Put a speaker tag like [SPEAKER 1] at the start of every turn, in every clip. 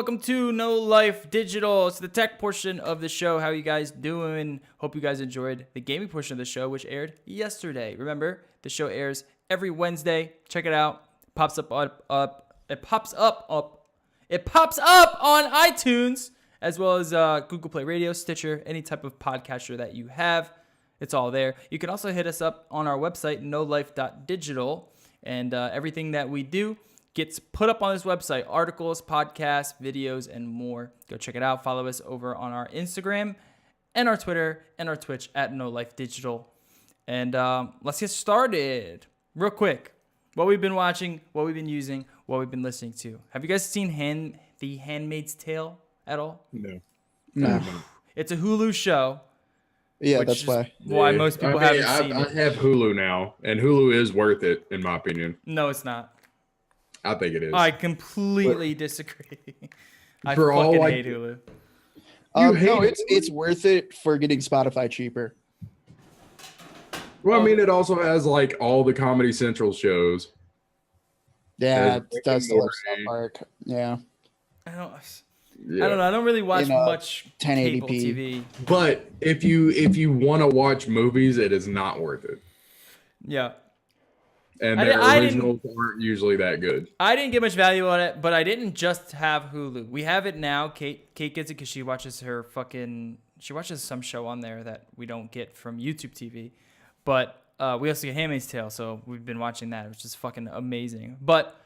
[SPEAKER 1] welcome to No Life Digital. It's the tech portion of the show. How you guys doing? Hope you guys enjoyed the gaming portion of the show, which aired yesterday. Remember, the show airs every Wednesday. Check it out. It pops up on iTunes, as well as Google Play Radio, Stitcher, any type of podcatcher that you have. It's all there. You can also hit us up on our website, nolife.digital, and everything that we do gets put up on this website: articles, podcasts, videos, and more. Go check it out. Follow us over on our Instagram and our Twitter and our Twitch at No Life Digital. And let's get started real quick. What we've been watching, what we've been using, what we've been listening to. Have you guys seen the Handmaid's Tale at all?
[SPEAKER 2] No.
[SPEAKER 1] It's a Hulu show.
[SPEAKER 3] Yeah, that's why
[SPEAKER 1] Most people haven't seen it.
[SPEAKER 2] I have Hulu now, and Hulu is worth it, in my opinion.
[SPEAKER 1] No, it's not.
[SPEAKER 2] I think it is.
[SPEAKER 1] I completely disagree. I fucking hate Hulu.
[SPEAKER 3] No, it's worth it for getting Spotify cheaper.
[SPEAKER 2] Well, I mean, it also has like all the Comedy Central shows.
[SPEAKER 3] Yeah, it does the South Park. Yeah.
[SPEAKER 1] I don't know. I don't really watch much
[SPEAKER 3] 1080p
[SPEAKER 1] cable TV.
[SPEAKER 2] But if you want to watch movies, it is not worth it.
[SPEAKER 1] Yeah.
[SPEAKER 2] And their originals aren't usually that good.
[SPEAKER 1] I didn't get much value on it, but I didn't just have Hulu. We have it now. Kate gets it because she watches some show on there that we don't get from YouTube TV. But we also get Handmaid's Tale, so we've been watching that, which is fucking amazing. But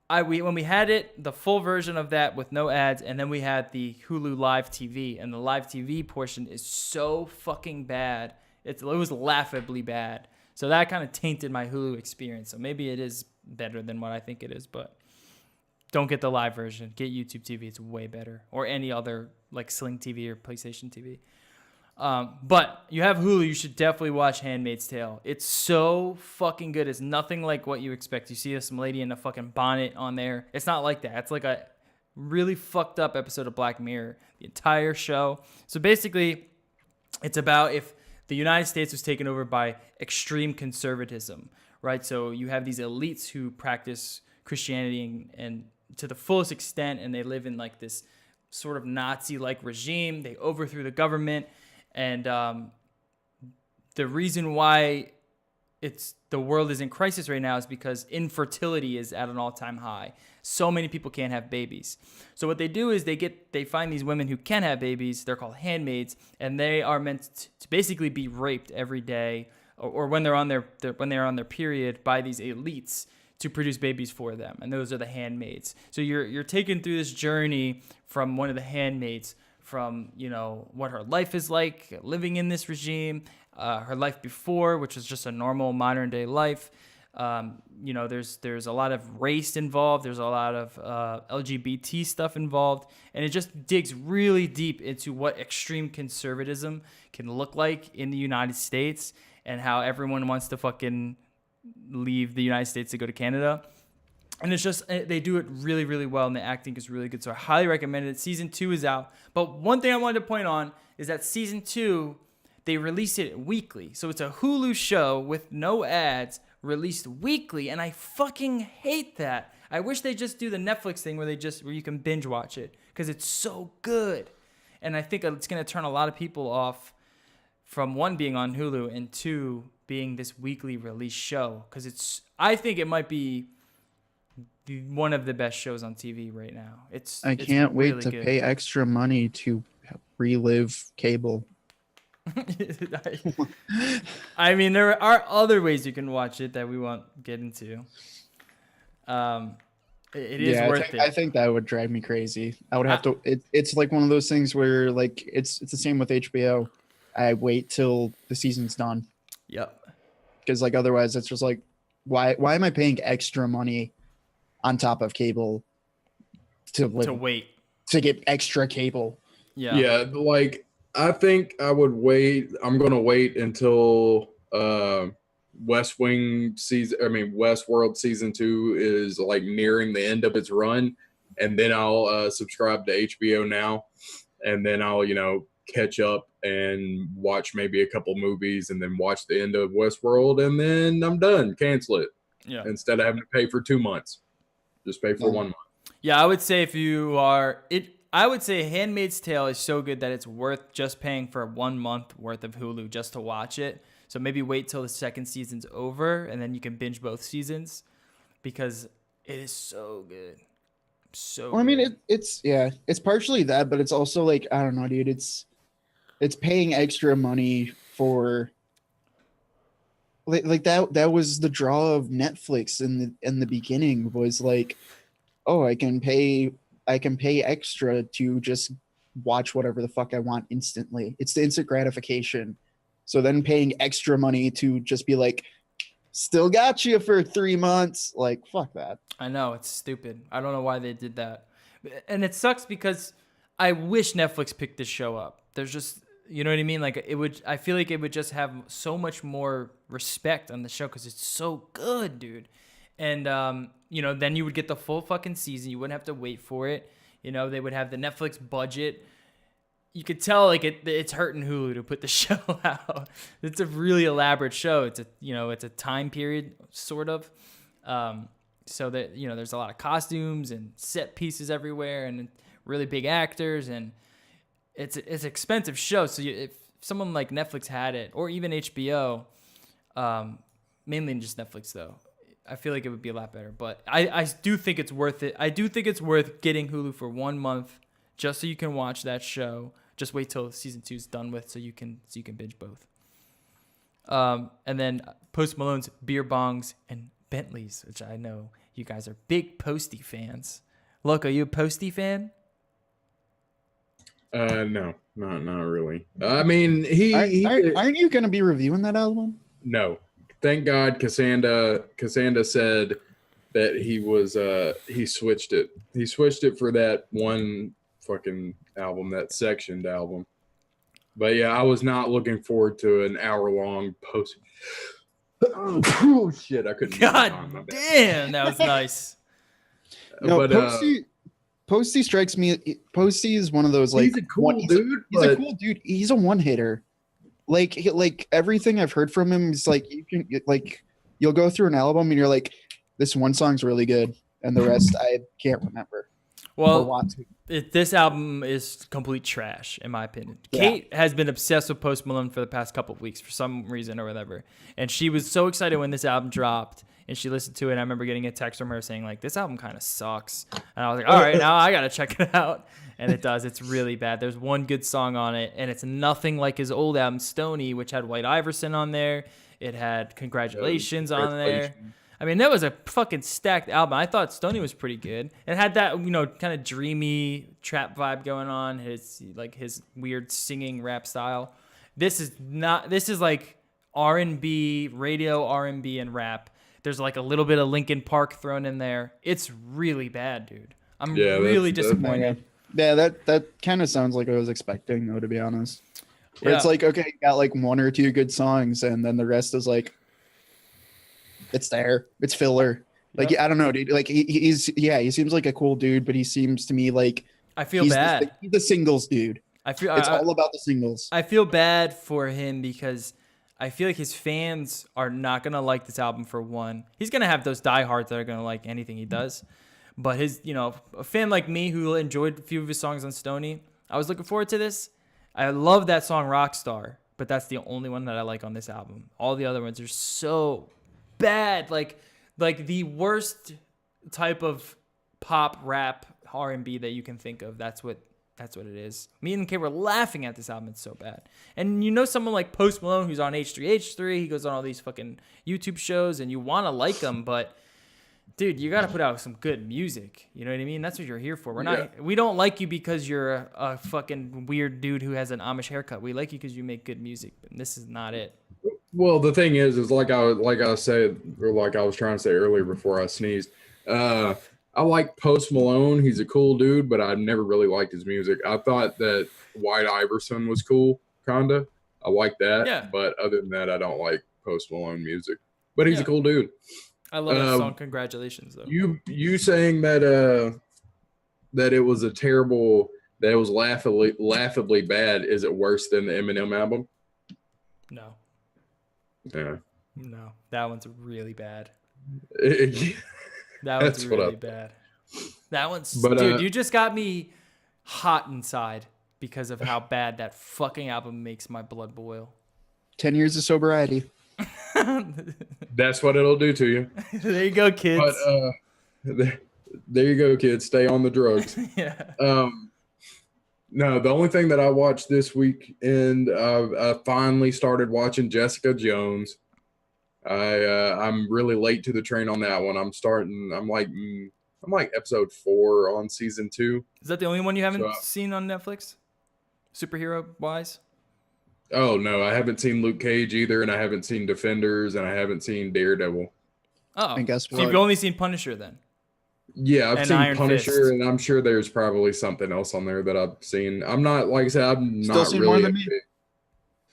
[SPEAKER 1] when we had it, the full version of that with no ads, and then we had the Hulu Live TV, and the Live TV portion is so fucking bad. It was laughably bad. So that kind of tainted my Hulu experience. So maybe it is better than what I think it is, but don't get the live version. Get YouTube TV. It's way better. Or any other like Sling TV or PlayStation TV. But you have Hulu, you should definitely watch Handmaid's Tale. It's so fucking good. It's nothing like what you expect. You see some lady in a fucking bonnet on there. It's not like that. It's like a really fucked up episode of Black Mirror. The entire show. So basically, it's about if the United States was taken over by extreme conservatism, right? So you have these elites who practice Christianity and to the fullest extent, and they live in like this sort of Nazi-like regime. They overthrew the government, and the reason why the world is in crisis right now is because infertility is at an all-time high. So many people can't have babies. So what they do is they find these women who can have babies. They're called handmaids, and they are meant to basically be raped every day, or when they're on their period, by these elites to produce babies for them. And those are the handmaids. So you're taken through this journey from one of the handmaids, from what her life is like living in this regime, her life before, which was just a normal modern day life. There's a lot of race involved. There's a lot of LGBT stuff involved, and it just digs really deep into what extreme conservatism can look like in the United States, and how everyone wants to fucking leave the United States to go to Canada. And it's just, they do it really, really well, and the acting is really good. So I highly recommend it. Season 2 is out. But one thing I wanted to point on is that season 2, they release it weekly. So it's a Hulu show with no ads, released weekly, and I fucking hate that. I wish they just do the Netflix thing where you can binge watch it, because it's so good. And I think it's going to turn a lot of people off from, one, being on Hulu, and two, being this weekly release show, because I think it might be one of the best shows on TV right now.
[SPEAKER 3] I can't wait to pay extra money to relive cable.
[SPEAKER 1] I mean, there are other ways you can watch it that we won't get into. It is worth it.
[SPEAKER 3] I think that would drive me crazy. I would have to. It's like one of those things where like it's the same with HBO. I wait till the season's done.
[SPEAKER 1] Yep.
[SPEAKER 3] Because like otherwise, it's just like, why am I paying extra money on top of cable to wait to get extra cable?
[SPEAKER 1] Yeah.
[SPEAKER 2] Yeah, like I think I would wait. I'm gonna wait until Westworld season 2 is like nearing the end of its run, and then I'll subscribe to HBO Now, and then I'll catch up and watch maybe a couple movies, and then watch the end of Westworld, and then I'm done. Cancel it.
[SPEAKER 1] Yeah.
[SPEAKER 2] Instead of having to pay for 2 months, just pay for 1 month.
[SPEAKER 1] Yeah, I would say if you are it. I would say Handmaid's Tale is so good that it's worth just paying for 1 month worth of Hulu just to watch it. So maybe wait till the second season's over and then you can binge both seasons because it is so good. So
[SPEAKER 3] Well, I mean, it's partially that, but it's also like, I don't know, dude. It's paying extra money for like that. That was the draw of Netflix in the beginning, was like, oh, I can pay extra to just watch whatever the fuck I want instantly. It's the instant gratification. So then paying extra money to just be like, still got you for 3 months. Like, fuck that.
[SPEAKER 1] I know, it's stupid. I don't know why they did that. And it sucks because I wish Netflix picked this show up. There's just, you know what I mean? Like I feel like it would just have so much more respect on the show because it's so good, dude. And, then you would get the full fucking season. You wouldn't have to wait for it. They would have the Netflix budget. You could tell like it's hurting Hulu to put the show out. It's a really elaborate show. It's a time period sort of. So that, there's a lot of costumes and set pieces everywhere and really big actors, and it's an expensive show. So if someone like Netflix had it, or even HBO, mainly just Netflix though, I feel like it would be a lot better. But I do think it's worth it. I do think it's worth getting Hulu for 1 month just so you can watch that show. Just wait till season 2 is done with so you can binge both. And then Post Malone's Beer Bongs and Bentleys, which I know you guys are big Posty fans. Look, are you a Posty fan?
[SPEAKER 2] No, not really. I mean,
[SPEAKER 3] aren't you going to be reviewing that album?
[SPEAKER 2] No, thank God. Cassandra said that he switched it. He switched it for that one fucking album, that sectioned album. But yeah, I was not looking forward to an hour-long post. Oh shit! I couldn't.
[SPEAKER 1] God damn, that was nice.
[SPEAKER 3] No, but Posty strikes me. Posty is one of those like
[SPEAKER 2] he's a cool dude.
[SPEAKER 3] He's a cool dude. He's a one-hitter. Like everything I've heard from him is like you'll go through an album and you're like, this one song's really good, and the rest I can't remember.
[SPEAKER 1] Well, this album is complete trash, in my opinion. Yeah. Kate has been obsessed with Post Malone for the past couple of weeks for some reason or whatever. And she was so excited when this album dropped, and she listened to it. And I remember getting a text from her saying, like, this album kind of sucks. And I was like, all right, now I got to check it out. And it does. It's really bad. There's one good song on it, and it's nothing like his old album, Stoney, which had White Iverson on there. It had Congratulations on there. I mean, that was a fucking stacked album. I thought Stoney was pretty good. It had that, kind of dreamy trap vibe going on. His weird singing rap style. This is like R&B, radio R&B and rap. There's like a little bit of Linkin Park thrown in there. It's really bad, dude. I'm really disappointed.
[SPEAKER 3] Yeah, that kind of sounds like what I was expecting, though, to be honest. Yeah. It's like, okay, you got like 1 or 2 good songs, and then the rest is like, it's there. It's filler. Like, I don't know, dude. Like, he seems like a cool dude, but he seems to me like
[SPEAKER 1] I feel bad.
[SPEAKER 3] He's the singles dude.
[SPEAKER 1] It's
[SPEAKER 3] all about the singles.
[SPEAKER 1] I feel bad for him because I feel like his fans are not gonna like this album. For one, he's gonna have those diehards that are gonna like anything he does. But his, a fan like me who enjoyed a few of his songs on Stoney, I was looking forward to this. I love that song Rockstar, but that's the only one that I like on this album. All the other ones are so bad, like the worst type of pop rap R&B that you can think of. That's what it is. Me and Kay were laughing at this album. It's so bad. And someone like Post Malone who's on H3H3, he goes on all these fucking YouTube shows, and you want to like him, but dude, you got to put out some good music. You know what I mean? That's what you're here for. We don't like you because you're a fucking weird dude who has an Amish haircut. We like you because you make good music, and this is not it.
[SPEAKER 2] Well, the thing is like I said, or like I was trying to say earlier before I sneezed, I like Post Malone. He's a cool dude, but I've never really liked his music. I thought that White Iverson was cool, kinda. I like that,
[SPEAKER 1] yeah.
[SPEAKER 2] But other than that, I don't like Post Malone music. But he's a cool dude.
[SPEAKER 1] I love that song. Congratulations, though.
[SPEAKER 2] You saying that it was a terrible, that it was laughably bad. Is it worse than the Eminem album?
[SPEAKER 1] No.
[SPEAKER 2] Yeah.
[SPEAKER 1] No, that one's really bad.
[SPEAKER 2] That
[SPEAKER 1] one's really bad. That one's
[SPEAKER 2] But,
[SPEAKER 1] dude. You just got me hot inside because of how bad that fucking album makes my blood boil.
[SPEAKER 3] 10 years of sobriety.
[SPEAKER 2] that's what it'll do to you.
[SPEAKER 1] There you go, kids.
[SPEAKER 2] But there you go, kids. Stay on the drugs.
[SPEAKER 1] Yeah.
[SPEAKER 2] No, the only thing that I watched this week, and I finally started watching Jessica Jones. I'm really late to the train on that one. I'm like episode 4 on season 2.
[SPEAKER 1] Is that the only one you haven't seen on Netflix? Superhero wise?
[SPEAKER 2] Oh no, I haven't seen Luke Cage either, and I haven't seen Defenders, and I haven't seen Daredevil.
[SPEAKER 1] Oh,
[SPEAKER 3] And guess
[SPEAKER 1] so
[SPEAKER 3] what?
[SPEAKER 1] you've only seen Punisher then?
[SPEAKER 2] Yeah, I've
[SPEAKER 1] And
[SPEAKER 2] seen
[SPEAKER 1] Iron
[SPEAKER 2] Punisher,
[SPEAKER 1] Fist.
[SPEAKER 2] and I'm sure there's probably something else on there that I've seen. I'm not, like I said, I'm
[SPEAKER 3] Still
[SPEAKER 2] not
[SPEAKER 3] seen
[SPEAKER 2] really
[SPEAKER 3] more
[SPEAKER 2] a
[SPEAKER 3] than me?
[SPEAKER 2] big,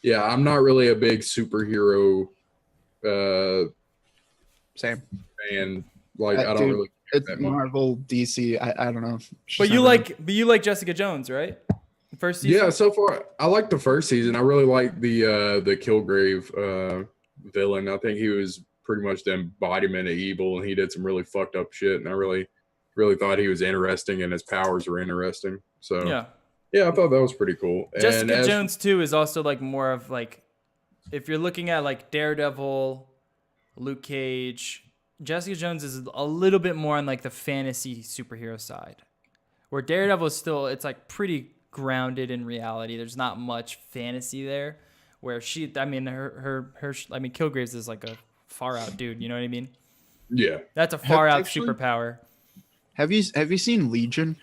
[SPEAKER 2] yeah, I'm not really a big superhero
[SPEAKER 3] Same.
[SPEAKER 2] fan. Like, I don't
[SPEAKER 3] Dude,
[SPEAKER 2] really care
[SPEAKER 3] It's
[SPEAKER 2] that much.
[SPEAKER 3] Marvel, DC. I don't know.
[SPEAKER 1] But you like Jessica Jones, right? First season?
[SPEAKER 2] Yeah, so far I like the first season. I really like the Kilgrave villain. I think he was pretty much the embodiment of evil, and he did some really fucked up shit. And I really thought he was interesting, and his powers were interesting. So yeah, I thought that was pretty cool.
[SPEAKER 1] Jessica
[SPEAKER 2] and
[SPEAKER 1] Jones too is also like more of like, if you're looking at like Daredevil, Luke Cage, Jessica Jones is a little bit more on like the fantasy superhero side, where Daredevil is still, it's like pretty grounded in reality. There's not much fantasy there. Where Kilgraves is like a far out dude. You know what I mean?
[SPEAKER 2] yeah,
[SPEAKER 1] That's a far out
[SPEAKER 3] Actually-
[SPEAKER 1] superpower.
[SPEAKER 3] Have you seen Legion?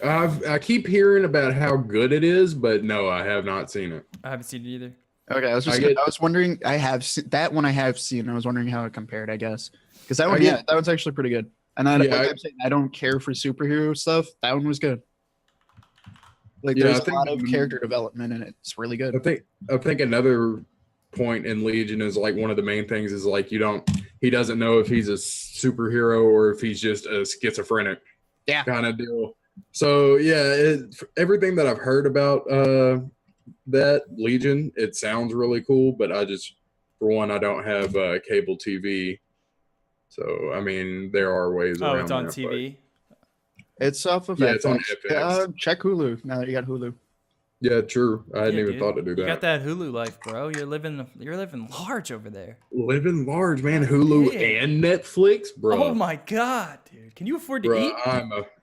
[SPEAKER 2] I keep hearing about how good it is, but no, I have not seen it.
[SPEAKER 1] I haven't seen it either.
[SPEAKER 3] Okay, I was wondering. I have seen that one. I have seen. I was wondering how it compared. I guess because that one, that one's actually pretty good. And I'm saying I don't care for superhero stuff. That one was good. Like there's a lot of character development in it. It's really good.
[SPEAKER 2] I think another point in Legion is like one of the main things is like he doesn't know if he's a superhero or if he's just a schizophrenic kind of deal. So yeah, everything that I've heard about that Legion, it sounds really cool, but for one, I don't have cable TV. So I mean, there are ways around.
[SPEAKER 1] Oh, it's on
[SPEAKER 2] that,
[SPEAKER 1] TV.
[SPEAKER 3] It's off of
[SPEAKER 2] it's on
[SPEAKER 3] FX.
[SPEAKER 2] FX.
[SPEAKER 3] Check Hulu now that you got Hulu.
[SPEAKER 2] Yeah, true. I hadn't even thought to do that.
[SPEAKER 1] You got that Hulu life, bro. You're living large over there.
[SPEAKER 2] Living large, man. Hulu and Netflix, bro.
[SPEAKER 1] Oh my god, dude. Can you afford to eat?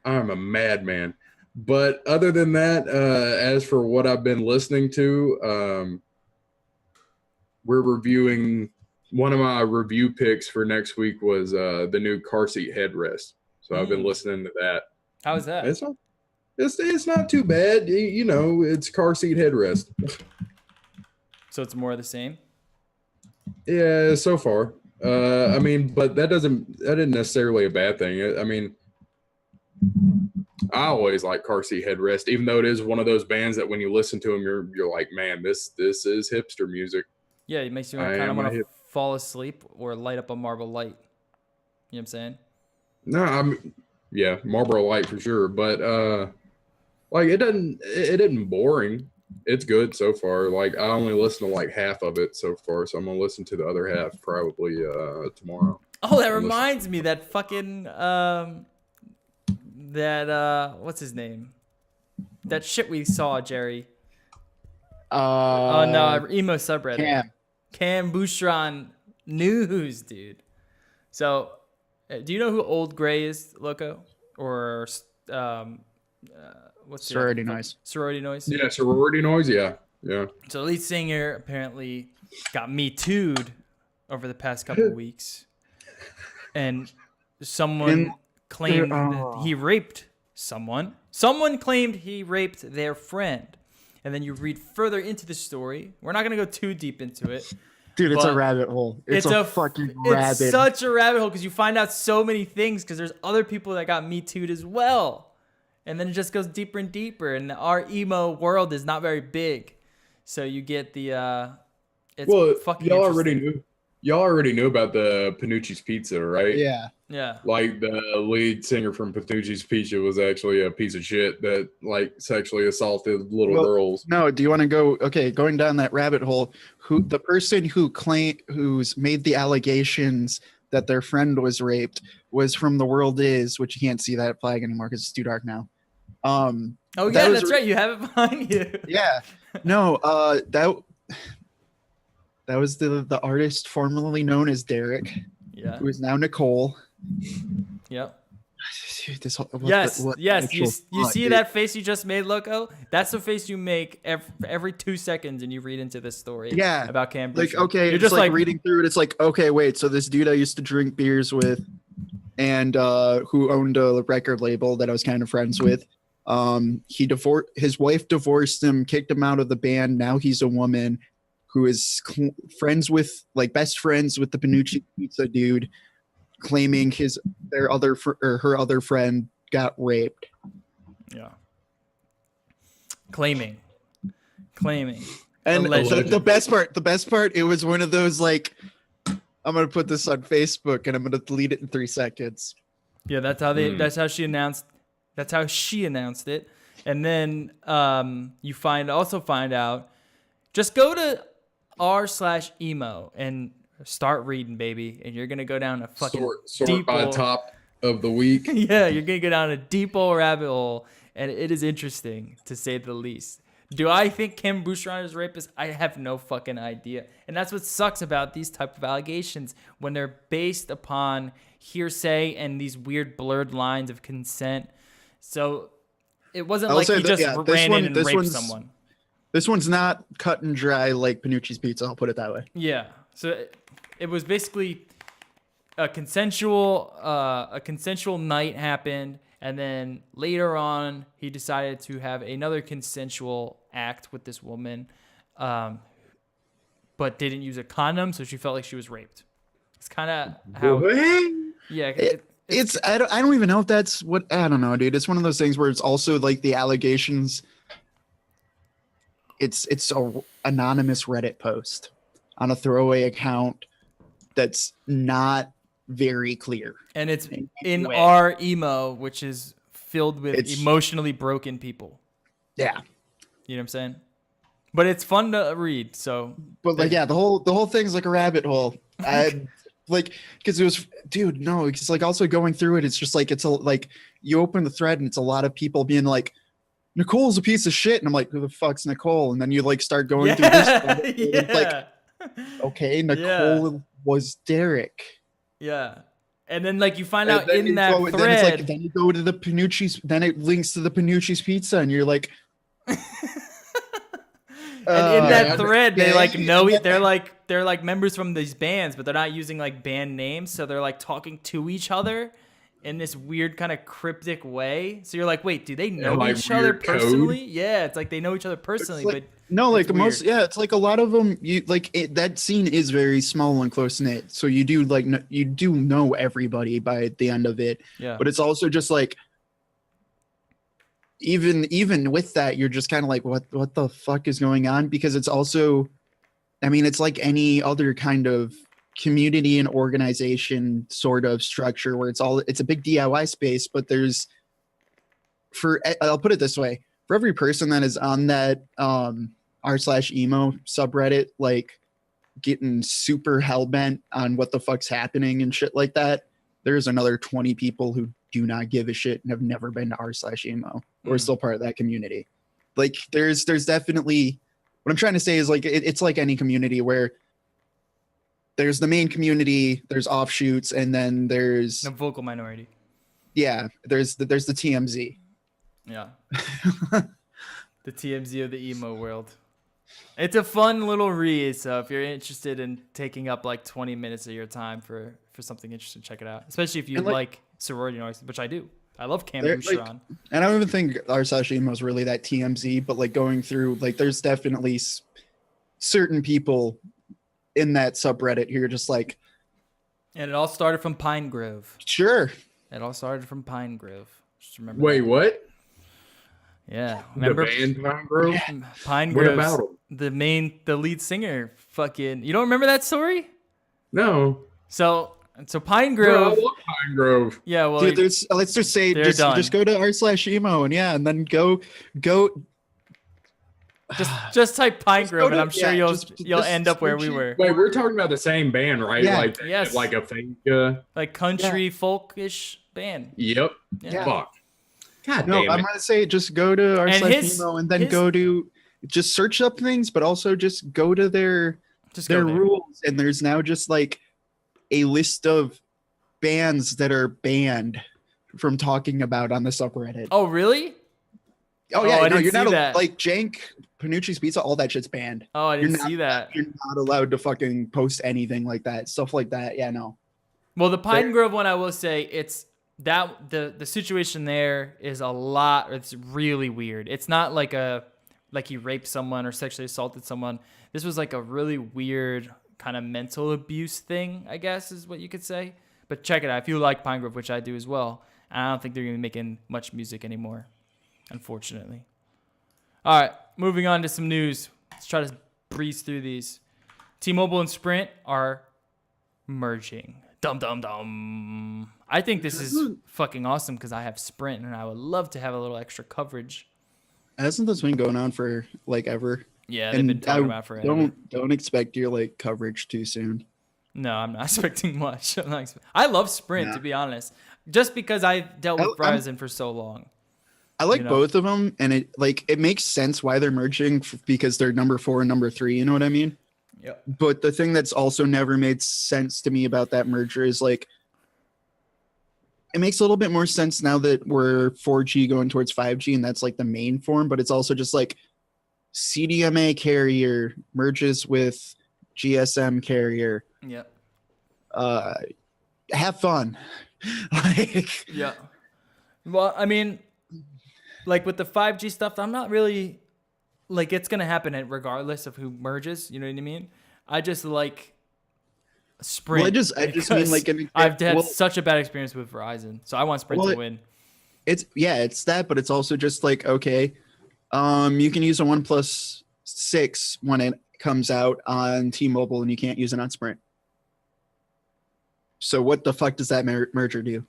[SPEAKER 2] I'm a madman. But other than that, as for what I've been listening to, we're reviewing. One of my review picks for next week was the new car seat headrest. So I've been listening to that.
[SPEAKER 1] How is that?
[SPEAKER 2] It's not too bad. You know, it's car seat headrest.
[SPEAKER 1] So it's more of the same?
[SPEAKER 2] Yeah, so far. I mean, but that isn't necessarily a bad thing. I mean, I always like car seat headrest, even though it is one of those bands that when you listen to them, you're like, man, this is hipster music.
[SPEAKER 1] Yeah, it makes you kind of want to fall asleep or light up a Marble Light. You know what I'm saying?
[SPEAKER 2] No, yeah, Marlboro Light for sure, but like it isn't boring. It's good so far. Like I only listened to like half of it so far, so I'm gonna listen to the other half probably tomorrow.
[SPEAKER 1] Oh, that reminds me that fucking what's his name? That shit we saw, Jerry. Oh no, emo subreddit. Cam Bouchron News, dude. So, do you know who Old Gray is, Loco? Or what's
[SPEAKER 3] Sorority Noise?
[SPEAKER 1] Sorority Noise.
[SPEAKER 2] Yeah, Sorority Noise. Yeah.
[SPEAKER 1] So the lead singer apparently got Me Too'd over the past couple of weeks, and someone claimed that he raped someone. Someone claimed he raped their friend. And then you read further into the story. We're not going to go too deep into it.
[SPEAKER 3] Dude, it's a rabbit hole. It's a fucking rabbit.
[SPEAKER 1] It's such a rabbit hole because you find out so many things because there's other people that got Me Too'd as well. And then it just goes deeper and deeper. And our emo world is not very big. So you get the... fucking
[SPEAKER 2] y'all already knew about the Panucci's Pizza, right?
[SPEAKER 3] Yeah.
[SPEAKER 1] Yeah.
[SPEAKER 2] Like the lead singer from Panucci's Pizza was actually a piece of shit that like sexually assaulted little girls.
[SPEAKER 3] No, do you want to go? Okay, going down that rabbit hole. The person who's made the allegations that their friend was raped was from The World Is, which you can't see that flag anymore because it's too dark now.
[SPEAKER 1] Oh yeah, that's right. You have it behind you.
[SPEAKER 3] Yeah. No, that was the artist formerly known as Derek.
[SPEAKER 1] Yeah.
[SPEAKER 3] Who is now Nicole.
[SPEAKER 1] Yep.
[SPEAKER 3] This,
[SPEAKER 1] yes. You see that face you just made, Loco? That's the face you make every 2 seconds, and you read into this story.
[SPEAKER 3] Yeah.
[SPEAKER 1] About Cam.
[SPEAKER 3] Like, okay, you're just like reading through it. It's like, okay, wait. So this dude I used to drink beers with, and who owned a record label that I was kind of friends with. His wife divorced him, kicked him out of the band. Now he's a woman who is best friends with the Panucci Pizza dude, claiming her other friend got raped.
[SPEAKER 1] Yeah. Claiming.
[SPEAKER 3] And the best part, it was one of those like, I'm gonna put this on Facebook and I'm gonna delete it in 3 seconds.
[SPEAKER 1] Yeah, that's how she announced it. And then you find out, just go to r/emo and start reading, baby, and you're gonna go down a fucking
[SPEAKER 2] sort by top of the week.
[SPEAKER 1] Yeah, you're gonna go down a deep old rabbit hole, and it is interesting to say the least. Do I think Kim Bouchard is a rapist? I have no fucking idea, and that's what sucks about these type of allegations when they're based upon hearsay and these weird blurred lines of consent. So it wasn't like he just ran in and raped someone.
[SPEAKER 3] This one's not cut and dry like Panucci's Pizza. I'll put it that way.
[SPEAKER 1] Yeah. So it was basically a consensual night happened, and then later on he decided to have another consensual act with this woman, but didn't use a condom, so she felt like she was raped. It's kind of how. Yeah.
[SPEAKER 3] I don't even know if that's what. I don't know, dude. It's one of those things where it's also like the allegations. It's a anonymous Reddit post on a throwaway account that's not very clear.
[SPEAKER 1] And it's in our emo, which is filled with emotionally broken people.
[SPEAKER 3] Yeah.
[SPEAKER 1] You know what I'm saying? But it's fun to read, so.
[SPEAKER 3] But like, yeah, the whole thing's like a rabbit hole. Like, because it was, dude, no, it's like also going through it, it's just like, like you open the thread and it's a lot of people being like, Nicole's a piece of shit. And I'm like, who the fuck's Nicole? And then you like start going through this. It's like, okay, Nicole was Derek.
[SPEAKER 1] Yeah. And then like you find out in that thread.
[SPEAKER 3] Then you go to the Panucci's, then it links to the Panucci's Pizza and you're like.
[SPEAKER 1] And in that thread, they like know they're like members from these bands, but they're not using like band names. So they're like talking to each other in this weird kind of cryptic way. So you're like, wait, do they know each other personally? Code? Yeah, it's like they know each other personally, but
[SPEAKER 3] no, like most, it's like a lot of them. You like that scene is very small and close knit, so you do know everybody by the end of it.
[SPEAKER 1] Yeah,
[SPEAKER 3] but it's also just like even with that, you're just kind of like, what the fuck is going on? Because it's also, I mean, it's like any other kind of community and organization sort of structure where it's a big DIY space, but I'll put it this way, for every person that is on that r/emo subreddit, like getting super hell-bent on what the fuck's happening and shit like that, there's another 20 people who do not give a shit and have never been to r/emo or still part of that community. Like there's definitely, what I'm trying to say is like it's like any community where there's the main community, there's offshoots, and then there's
[SPEAKER 1] the vocal minority.
[SPEAKER 3] Yeah, there's the TMZ.
[SPEAKER 1] Yeah. The TMZ of the emo world. It's a fun little read, so if you're interested in taking up like 20 minutes of your time for something interesting, check it out. Especially if you like sorority noise, which I do. I love Cam Bouchard.
[SPEAKER 3] And I don't even think r/emo is really that TMZ, but like going through, like there's definitely certain people in that subreddit here just like.
[SPEAKER 1] And it all started from Pine Grove.
[SPEAKER 3] Sure.
[SPEAKER 1] It all started from Pine Grove. Just remember
[SPEAKER 2] Wait,
[SPEAKER 1] that.
[SPEAKER 2] What?
[SPEAKER 1] Yeah. Remember
[SPEAKER 2] the band Pine Grove?
[SPEAKER 1] Pine
[SPEAKER 2] What
[SPEAKER 1] Grove.
[SPEAKER 2] about him?
[SPEAKER 1] The lead singer fucking, you don't remember that story?
[SPEAKER 2] No.
[SPEAKER 1] So Pine Grove.
[SPEAKER 2] Bro, I love Pine Grove.
[SPEAKER 1] Yeah, well,
[SPEAKER 3] dude, let's just say just go to r/emo and then go
[SPEAKER 1] Just type Pine
[SPEAKER 3] Just
[SPEAKER 1] Grove,
[SPEAKER 3] go
[SPEAKER 1] and
[SPEAKER 3] to-
[SPEAKER 1] I'm sure
[SPEAKER 3] yeah,
[SPEAKER 1] you'll
[SPEAKER 3] just
[SPEAKER 1] end up where we
[SPEAKER 3] search it.
[SPEAKER 1] were.
[SPEAKER 2] Wait, we're talking about the same band, right?
[SPEAKER 3] Yeah.
[SPEAKER 2] Like,
[SPEAKER 1] Yes.
[SPEAKER 2] like a fake.
[SPEAKER 1] Like country folkish band.
[SPEAKER 2] Yep.
[SPEAKER 1] Yeah.
[SPEAKER 2] Fuck. God
[SPEAKER 3] No,
[SPEAKER 2] damn
[SPEAKER 3] I'm
[SPEAKER 2] it.
[SPEAKER 3] gonna say just go to
[SPEAKER 1] And
[SPEAKER 3] r/Nemo and then
[SPEAKER 1] his-
[SPEAKER 3] go to just search up things, but also just go to their
[SPEAKER 1] Just go there.
[SPEAKER 3] rules. And there's now just like a list of bands that are banned from talking about on the subreddit.
[SPEAKER 1] Oh, really?
[SPEAKER 3] Oh yeah,
[SPEAKER 1] I
[SPEAKER 3] no,
[SPEAKER 1] didn't
[SPEAKER 3] you're not
[SPEAKER 1] see that.
[SPEAKER 3] like Jank, Panucci's Pizza, all that shit's banned.
[SPEAKER 1] Oh, I didn't
[SPEAKER 3] You're not-
[SPEAKER 1] see that.
[SPEAKER 3] You're not allowed to fucking post anything like that, stuff like that. Yeah, no.
[SPEAKER 1] Well, the Pine Grove one, I will say, it's that the situation there is a lot. It's really weird. It's not like he raped someone or sexually assaulted someone. This was like a really weird kind of mental abuse thing, I guess is what you could say. But check it out if you like Pine Grove, which I do as well. I don't think they're gonna be making much music anymore, unfortunately. All right, moving on to some news. Let's try to breeze through these. T-Mobile and Sprint are merging. Dum dum dum. I think this is fucking awesome because I have Sprint and I would love to have a little extra coverage.
[SPEAKER 3] Hasn't this been going on for like ever?
[SPEAKER 1] Yeah, they've been talking about it forever.
[SPEAKER 3] Don't expect your like coverage too soon.
[SPEAKER 1] No, I'm not expecting much. I love Sprint, to be honest, just because I've dealt with Verizon for so long.
[SPEAKER 3] I like both of them, and it makes sense why they're merging because they're number 4 and number 3. You know what I mean?
[SPEAKER 1] Yep.
[SPEAKER 3] But the thing that's also never made sense to me about that merger is like, it makes a little bit more sense now that we're 4G going towards 5G, and that's like the main form. But it's also just like CDMA carrier merges with GSM carrier.
[SPEAKER 1] Yep.
[SPEAKER 3] Have fun. Like,
[SPEAKER 1] yeah. Well, I mean, like with the 5G stuff, I'm not really like it's gonna happen regardless of who merges. You know what I mean? I just like Sprint.
[SPEAKER 3] Well, I just mean like
[SPEAKER 1] I've had such a bad experience with Verizon, so I want Sprint to win.
[SPEAKER 3] It's that, but it's also just like, okay, you can use a OnePlus 6 when it comes out on T-Mobile, and you can't use it on Sprint. So what the fuck does that merger do?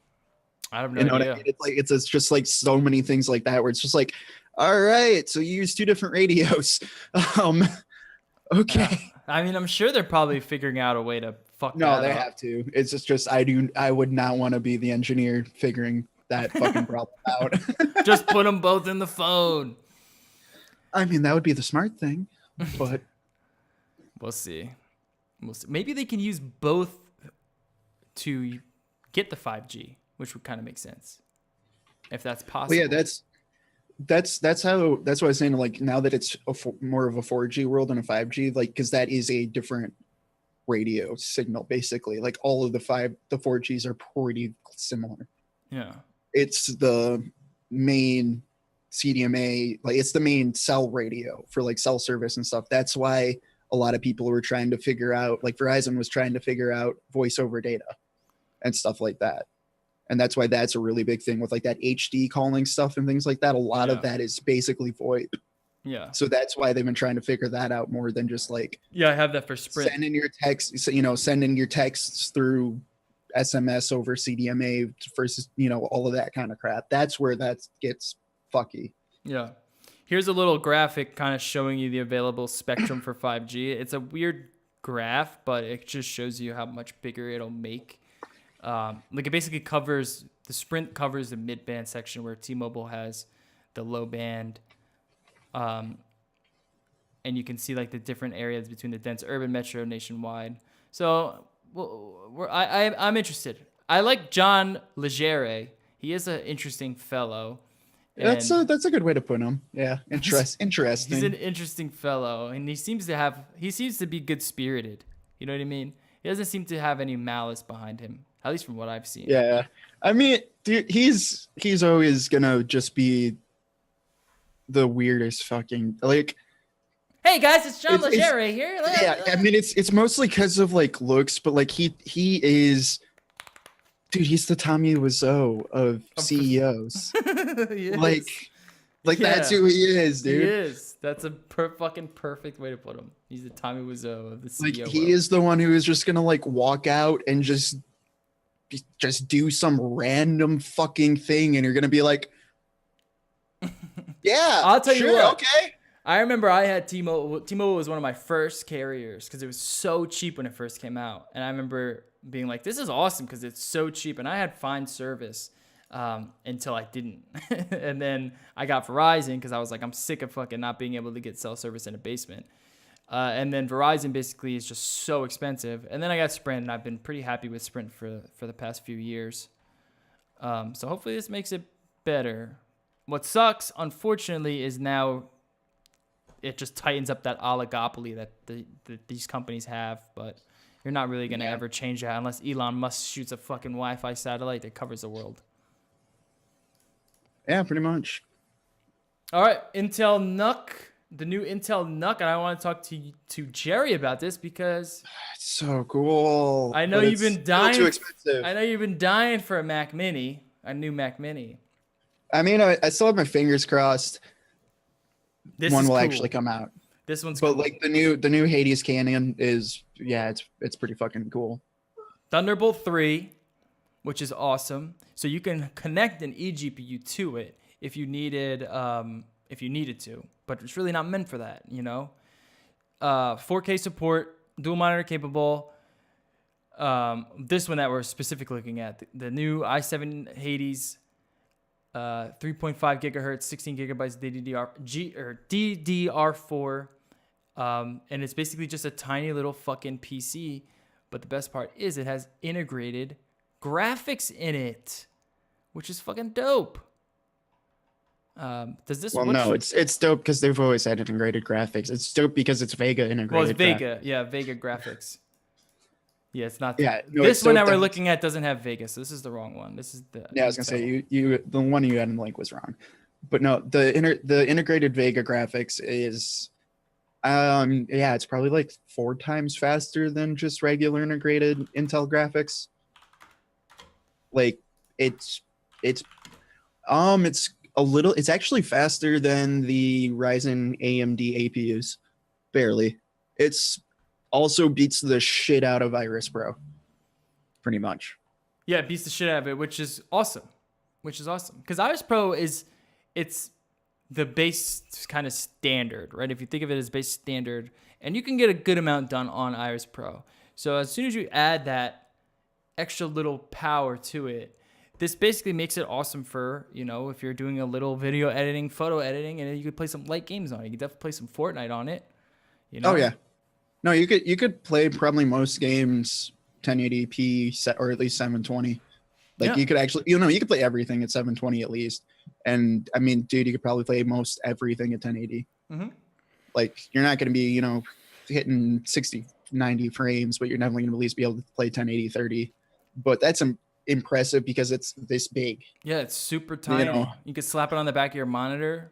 [SPEAKER 1] I have no
[SPEAKER 3] You know
[SPEAKER 1] idea.
[SPEAKER 3] what I mean? It's like it's just like so many things like that where it's just like, all right, so you use 2 different radios. Okay.
[SPEAKER 1] I mean, I'm sure they're probably figuring out a way to fuck.
[SPEAKER 3] No,
[SPEAKER 1] that
[SPEAKER 3] they
[SPEAKER 1] up.
[SPEAKER 3] have to. It's just I would not want to be the engineer figuring that fucking problem out.
[SPEAKER 1] Just put them both in the phone.
[SPEAKER 3] I mean, that would be the smart thing, but
[SPEAKER 1] We'll see. Maybe they can use both to get the 5G, which would kind of make sense if that's possible.
[SPEAKER 3] well, yeah, that's what I was saying. Like now that it's more of a 4G world than a 5G, like because that is a different radio signal basically. Like all of the 4Gs are pretty similar.
[SPEAKER 1] Yeah.
[SPEAKER 3] It's the main CDMA, like it's the main cell radio for like cell service and stuff. That's why a lot of people were trying to figure out, like Verizon was trying to figure out voice over data and stuff like that. And that's why that's a really big thing with like that HD calling stuff and things like that. A lot of that is basically VoIP.
[SPEAKER 1] Yeah.
[SPEAKER 3] So that's why they've been trying to figure that out more than just like,
[SPEAKER 1] Yeah, I have that for Sprint.
[SPEAKER 3] send in your texts through SMS over CDMA versus, all of that kind of crap. That's where that gets fucky.
[SPEAKER 1] Yeah. Here's a little graphic kind of showing you the available spectrum for 5G. It's a weird graph, but it just shows you how much bigger it'll make. Like it basically covers, the Sprint covers the mid-band section where T-Mobile has the low band. And you can see like the different areas between the dense urban metro nationwide. So I'm interested. I like John Legere. He is an interesting fellow.
[SPEAKER 3] That's a good way to put him. Yeah. Interesting.
[SPEAKER 1] He's an interesting fellow, and he seems to be good spirited. You know what I mean? He doesn't seem to have any malice behind him, at least from what I've seen.
[SPEAKER 3] Yeah. I mean, dude, he's always gonna just be the weirdest fucking like.
[SPEAKER 1] Hey guys, it's John Legere here.
[SPEAKER 3] Yeah, I mean it's mostly because of like looks, but like he is, dude. He's the Tommy Wiseau of CEOs. Like that's who he is, dude.
[SPEAKER 1] He is. That's a fucking perfect way to put him. He's the Tommy Wiseau of the CEO.
[SPEAKER 3] Like he is the one who is just gonna like walk out and just do some random fucking thing, and you're gonna be like, yeah,
[SPEAKER 1] I'll tell you what.
[SPEAKER 3] Okay.
[SPEAKER 1] I remember I had T-Mobile. T-Mobile was one of my first carriers because it was so cheap when it first came out. And I remember being like, this is awesome because it's so cheap. And I had fine service until I didn't. And then I got Verizon because I was like, I'm sick of fucking not being able to get cell service in a basement. And then Verizon basically is just so expensive. And then I got Sprint, and I've been pretty happy with Sprint for the past few years. So hopefully this makes it better. What sucks, unfortunately, is now it just tightens up that oligopoly that these companies have. But you're not really going to ever change that unless Elon Musk shoots a fucking Wi-Fi satellite that covers the world.
[SPEAKER 3] Yeah, pretty much.
[SPEAKER 1] All right, Intel Nook. The new Intel Nook, and I want to talk to Jerry about this because
[SPEAKER 3] It's so cool.
[SPEAKER 1] I know you've been dying.
[SPEAKER 3] Too expensive.
[SPEAKER 1] I know you've been dying for a Mac Mini, a new Mac Mini.
[SPEAKER 3] I mean, I still have my fingers crossed.
[SPEAKER 1] This
[SPEAKER 3] one
[SPEAKER 1] is
[SPEAKER 3] will
[SPEAKER 1] cool.
[SPEAKER 3] actually come out.
[SPEAKER 1] This one's
[SPEAKER 3] But
[SPEAKER 1] cool.
[SPEAKER 3] like the new Hades Canyon is it's pretty fucking cool.
[SPEAKER 1] Thunderbolt 3, which is awesome. So you can connect an eGPU to it if you needed to, but it's really not meant for that, you know. 4K support, dual monitor capable. This one that we're specifically looking at, the new i7 Hades, 3.5 gigahertz, 16 gigabytes DDR4, and it's basically just a tiny little fucking PC. But the best part is it has integrated graphics in it, which is fucking dope. Does this?
[SPEAKER 3] Well, no, it's dope because they've always had integrated graphics. It's dope because it's Vega integrated.
[SPEAKER 1] Well, it's Vega, yeah, Vega graphics. Yeah, it's not.
[SPEAKER 3] Yeah, no,
[SPEAKER 1] this one that we're
[SPEAKER 3] that-
[SPEAKER 1] looking at doesn't have Vega, so this is the wrong one. This is the.
[SPEAKER 3] Yeah, I was gonna say you the one you had in the link was wrong, but no, the integrated Vega graphics is, it's probably like 4 times faster than just regular integrated Intel graphics. Like it's actually faster than the Ryzen AMD APUs, barely. It's also beats the shit out of Iris Pro, pretty much.
[SPEAKER 1] Yeah, it beats the shit out of it, which is awesome. Because Iris Pro it's the base kind of standard, right? If you think of it as base standard, and you can get a good amount done on Iris Pro. So as soon as you add that extra little power to it, this basically makes it awesome for, you know, if you're doing a little video editing, photo editing, and you could play some light games on it. You could definitely play some Fortnite on it. You know?
[SPEAKER 3] Oh yeah. No, you could play probably most games 1080p set, or at least 720. Like you could actually, you could play everything at 720 at least. And I mean, dude, you could probably play most everything at 1080.
[SPEAKER 1] Mm-hmm.
[SPEAKER 3] Like you're not going to be, hitting 60, 90 frames, but you're definitely going to at least be able to play 1080, 30. But that's impressive because it's this big.
[SPEAKER 1] Yeah, it's super tiny. You could slap it on the back of your monitor,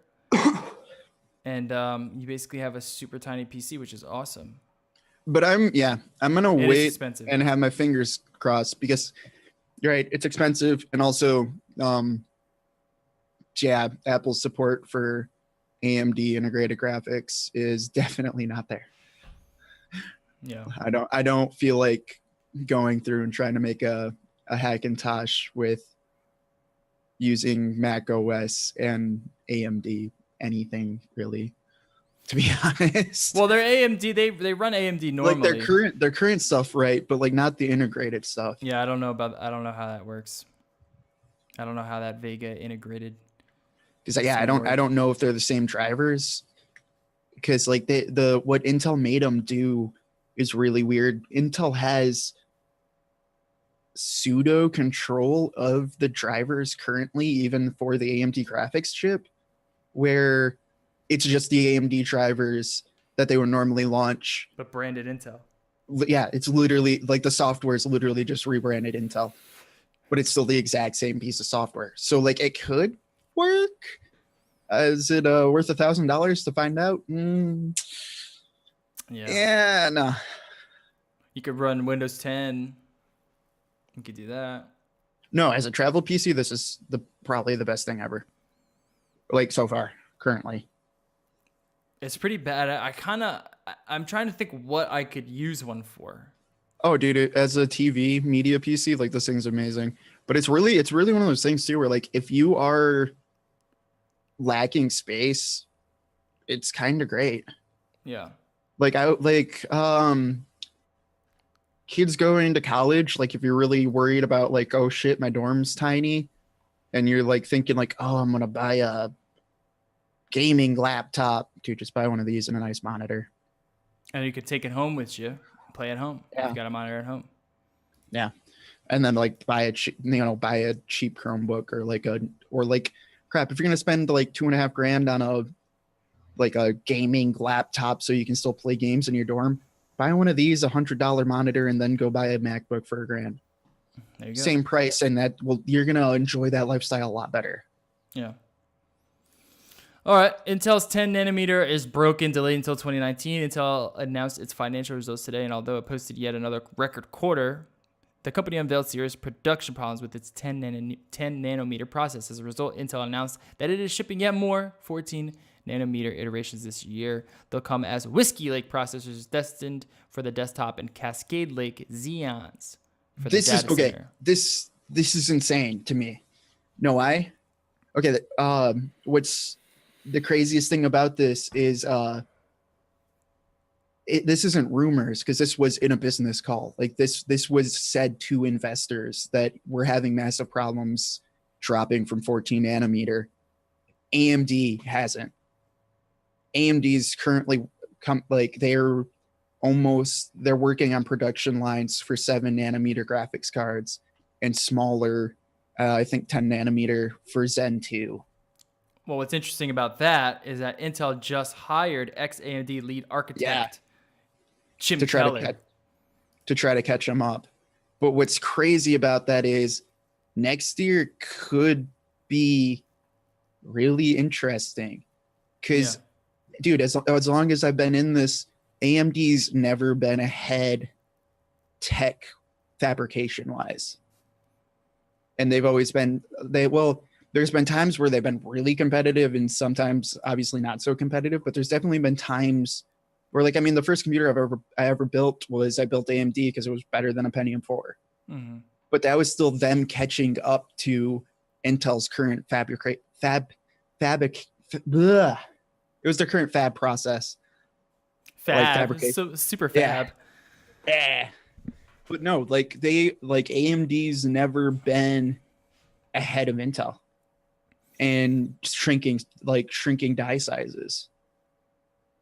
[SPEAKER 1] and you basically have a super tiny PC, which is awesome.
[SPEAKER 3] But I'm gonna wait
[SPEAKER 1] and
[SPEAKER 3] have my fingers crossed because you're right, it's expensive, and also Apple's support for AMD integrated graphics is definitely not there.
[SPEAKER 1] Yeah,
[SPEAKER 3] I don't feel like going through and trying to make a Hackintosh with using Mac OS and AMD anything really, to be honest.
[SPEAKER 1] Well, they're AMD. They run AMD normally.
[SPEAKER 3] Like their current stuff, right? But like not the integrated stuff.
[SPEAKER 1] Yeah, I don't know how that works. I don't know how that Vega integrated.
[SPEAKER 3] Because I don't know if they're the same drivers. Because like what Intel made them do is really weird. Intel has pseudo control of the drivers currently, even for the AMD graphics chip, where it's just the AMD drivers that they would normally launch,
[SPEAKER 1] but branded Intel.
[SPEAKER 3] Yeah, it's literally like the software is literally just rebranded Intel, but it's still the exact same piece of software. So like it could work. Is it worth $1,000 to find out? Yeah, no.
[SPEAKER 1] You could run Windows 10. You could do that.
[SPEAKER 3] No, as a travel PC, this is probably the best thing ever. Like so far, currently.
[SPEAKER 1] It's pretty bad. I'm trying to think what I could use one for.
[SPEAKER 3] Oh, dude, as a TV media PC, like this thing's amazing. But it's really one of those things too, where like if you are lacking space, it's kind of great.
[SPEAKER 1] Yeah.
[SPEAKER 3] Like kids going to college, like if you're really worried about like, oh shit, my dorm's tiny, and you're like thinking like, oh, I'm gonna buy a gaming laptop, dude, just buy one of these and a nice monitor.
[SPEAKER 1] And you could take it home with you, play at home.
[SPEAKER 3] Yeah.
[SPEAKER 1] If you got a monitor at home.
[SPEAKER 3] Yeah. And then like buy a cheap Chromebook or crap. If you're gonna spend like $2,500 on a gaming laptop so you can still play games in your dorm, buy one of these, $100 monitor, and then go buy a MacBook for $1,000.
[SPEAKER 1] There you go.
[SPEAKER 3] Same price, and you're gonna enjoy that lifestyle a lot better.
[SPEAKER 1] Yeah. All right. Intel's 10 nanometer is broken, delayed until 2019. Intel announced its financial results today, and although it posted yet another record quarter, the company unveiled serious production problems with its 10 nanometer process. As a result, Intel announced that it is shipping yet more 14 nanometer iterations this year. They'll come as Whiskey Lake processors destined for the desktop and Cascade Lake Xeons for the data center.
[SPEAKER 3] This is insane to me. No, what's the craziest thing about this is this isn't rumors, because this was in a business call. Like this was said to investors that we're having massive problems dropping from 14 nanometer. AMD hasn't. AMD's currently they're working on production lines for 7 nanometer graphics cards and smaller, I think 10 nanometer for Zen 2.
[SPEAKER 1] Well, what's interesting about that is that Intel just hired ex-AMD lead architect Jim Keller
[SPEAKER 3] to try to catch them up. But what's crazy about that is next year could be really interesting, because dude, as long as I've been in this, AMD's never been ahead tech fabrication wise, and they've always been there's been times where they've been really competitive and sometimes obviously not so competitive, but there's definitely been times where, like, I mean, the first computer I ever built I built AMD because it was better than a Pentium 4.
[SPEAKER 1] Mm-hmm.
[SPEAKER 3] But that was still them catching up to Intel's current it was their current fab process.
[SPEAKER 1] So super fab.
[SPEAKER 3] Yeah. But no, AMD's never been ahead of Intel and shrinking die sizes.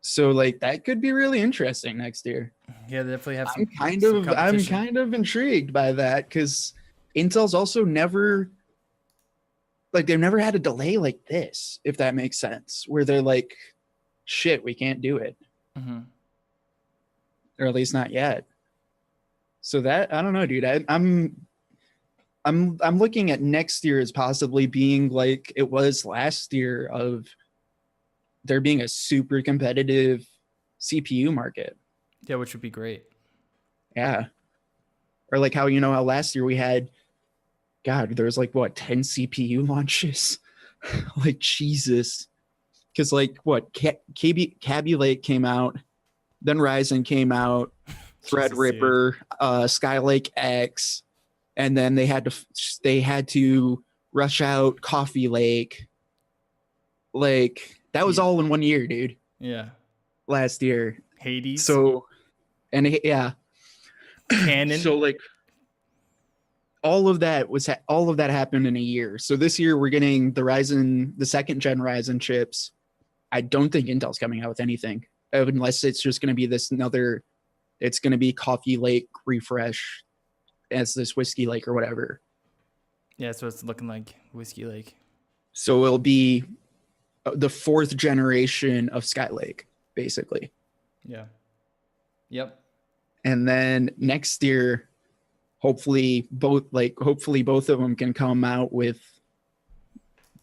[SPEAKER 3] So that could be really interesting next year.
[SPEAKER 1] Yeah, they definitely have some.
[SPEAKER 3] I'm kind of intrigued by that, because Intel's also never they've never had a delay like this, if that makes sense, where they're like, shit, we can't do it.
[SPEAKER 1] Mm-hmm.
[SPEAKER 3] Or at least not yet. So that, I don't know, dude. I'm looking at next year as possibly being like it was last year, of there being a super competitive CPU market.
[SPEAKER 1] Yeah, which would be great.
[SPEAKER 3] Yeah. Or like how last year we had, God, there was 10 CPU launches. Like, Jesus. Because Kaby Lake came out, then Ryzen came out, Threadripper, Skylake X, and then they had to rush out Coffee Lake. That was all in 1 year, dude.
[SPEAKER 1] Yeah.
[SPEAKER 3] Last year.
[SPEAKER 1] Hades.
[SPEAKER 3] So, and yeah.
[SPEAKER 1] Canon.
[SPEAKER 3] So all of that happened in a year. So this year we're getting the second gen Ryzen chips. I don't think Intel's coming out with anything, unless it's just going to be it's going to be Coffee Lake refresh as this Whiskey Lake or whatever.
[SPEAKER 1] Yeah, that's what it's looking like, Whiskey Lake.
[SPEAKER 3] So it'll be the 4th generation of Skylake, basically.
[SPEAKER 1] Yeah. Yep.
[SPEAKER 3] And then next year, hopefully both of them can come out with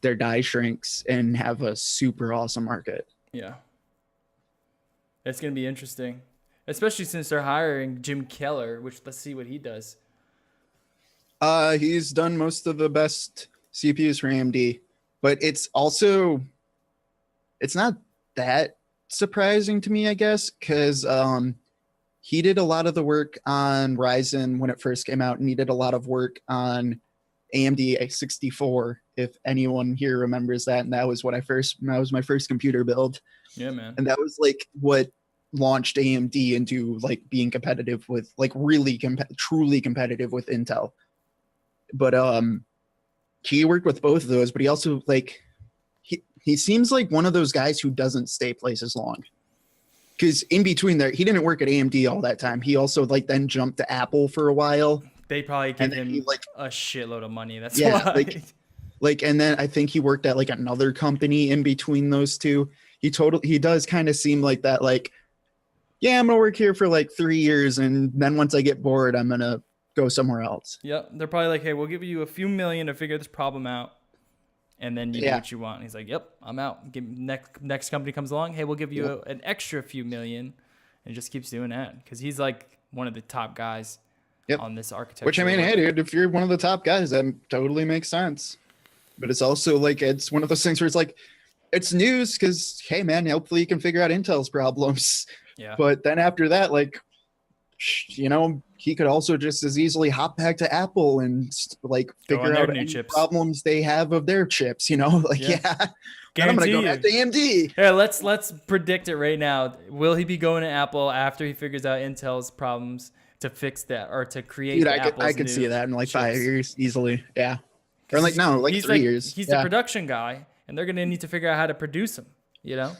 [SPEAKER 3] their die shrinks and have a super awesome market.
[SPEAKER 1] Yeah. It's going to be interesting, especially since they're hiring Jim Keller, which let's see what he does.
[SPEAKER 3] He's done most of the best CPUs for AMD, but it's not that surprising to me, I guess, because he did a lot of the work on Ryzen when it first came out, and he did a lot of work on AMD 64, if anyone here remembers that. And that was my first computer build.
[SPEAKER 1] Yeah, man.
[SPEAKER 3] And that was like what launched AMD into like being competitive with, like really truly competitive with Intel. But he worked with both of those, but he also like he seems like one of those guys who doesn't stay places long. Because in between there, he didn't work at AMD all that time. He also like then jumped to Apple for a while.
[SPEAKER 1] They probably gave him
[SPEAKER 3] like
[SPEAKER 1] a shitload of money. That's
[SPEAKER 3] yeah,
[SPEAKER 1] why.
[SPEAKER 3] Like, and then I think he worked at like another company in between those two. He does kind of seem like that. Like, yeah, I'm gonna work here for like 3 years, and then once I get bored, I'm gonna go somewhere else.
[SPEAKER 1] Yep, they're probably like, hey, we'll give you a few million to figure this problem out, and then you do what you want. And he's like, yep, I'm out. Next company comes along, hey, we'll give you an extra few million, and just keeps doing that because he's like one of the top guys on this architecture.
[SPEAKER 3] Which I mean, hey, dude, if you're one of the top guys, that totally makes sense. But it's also like it's one of those things where it's like it's news because hey, man, hopefully you can figure out Intel's problems.
[SPEAKER 1] Yeah.
[SPEAKER 3] But then after that, like, you know, he could also just as easily hop back to Apple and like figure out any problems they have of their chips. You know, like I'm gonna go back to AMD.
[SPEAKER 1] Here, let's predict it right now. Will he be going to Apple after he figures out Intel's problems to fix that or to create?
[SPEAKER 3] Dude, I could see that in like 5 years easily. Yeah, or like no, like 3 years.
[SPEAKER 1] He's the production guy, and they're gonna need to figure out how to produce them. You know.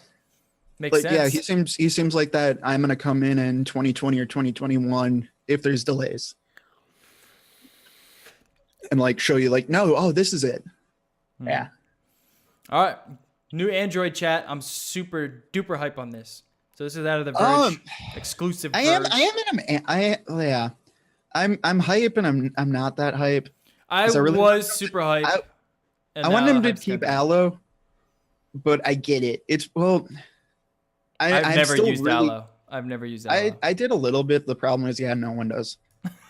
[SPEAKER 1] Makes sense.
[SPEAKER 3] Yeah, he seems like that. I'm gonna come in 2020 or 2021 if there's delays, and like show you like this is it. Yeah.
[SPEAKER 1] All right, new Android chat. I'm super duper hype on this. So this is out of the Verge exclusive.
[SPEAKER 3] I'm hype and I'm not that hype.
[SPEAKER 1] I was super hype.
[SPEAKER 3] I want him to keep Allo, but I get it.
[SPEAKER 1] I've never used Allo. I've never used Allo.
[SPEAKER 3] I did a little bit. The problem is, no one does.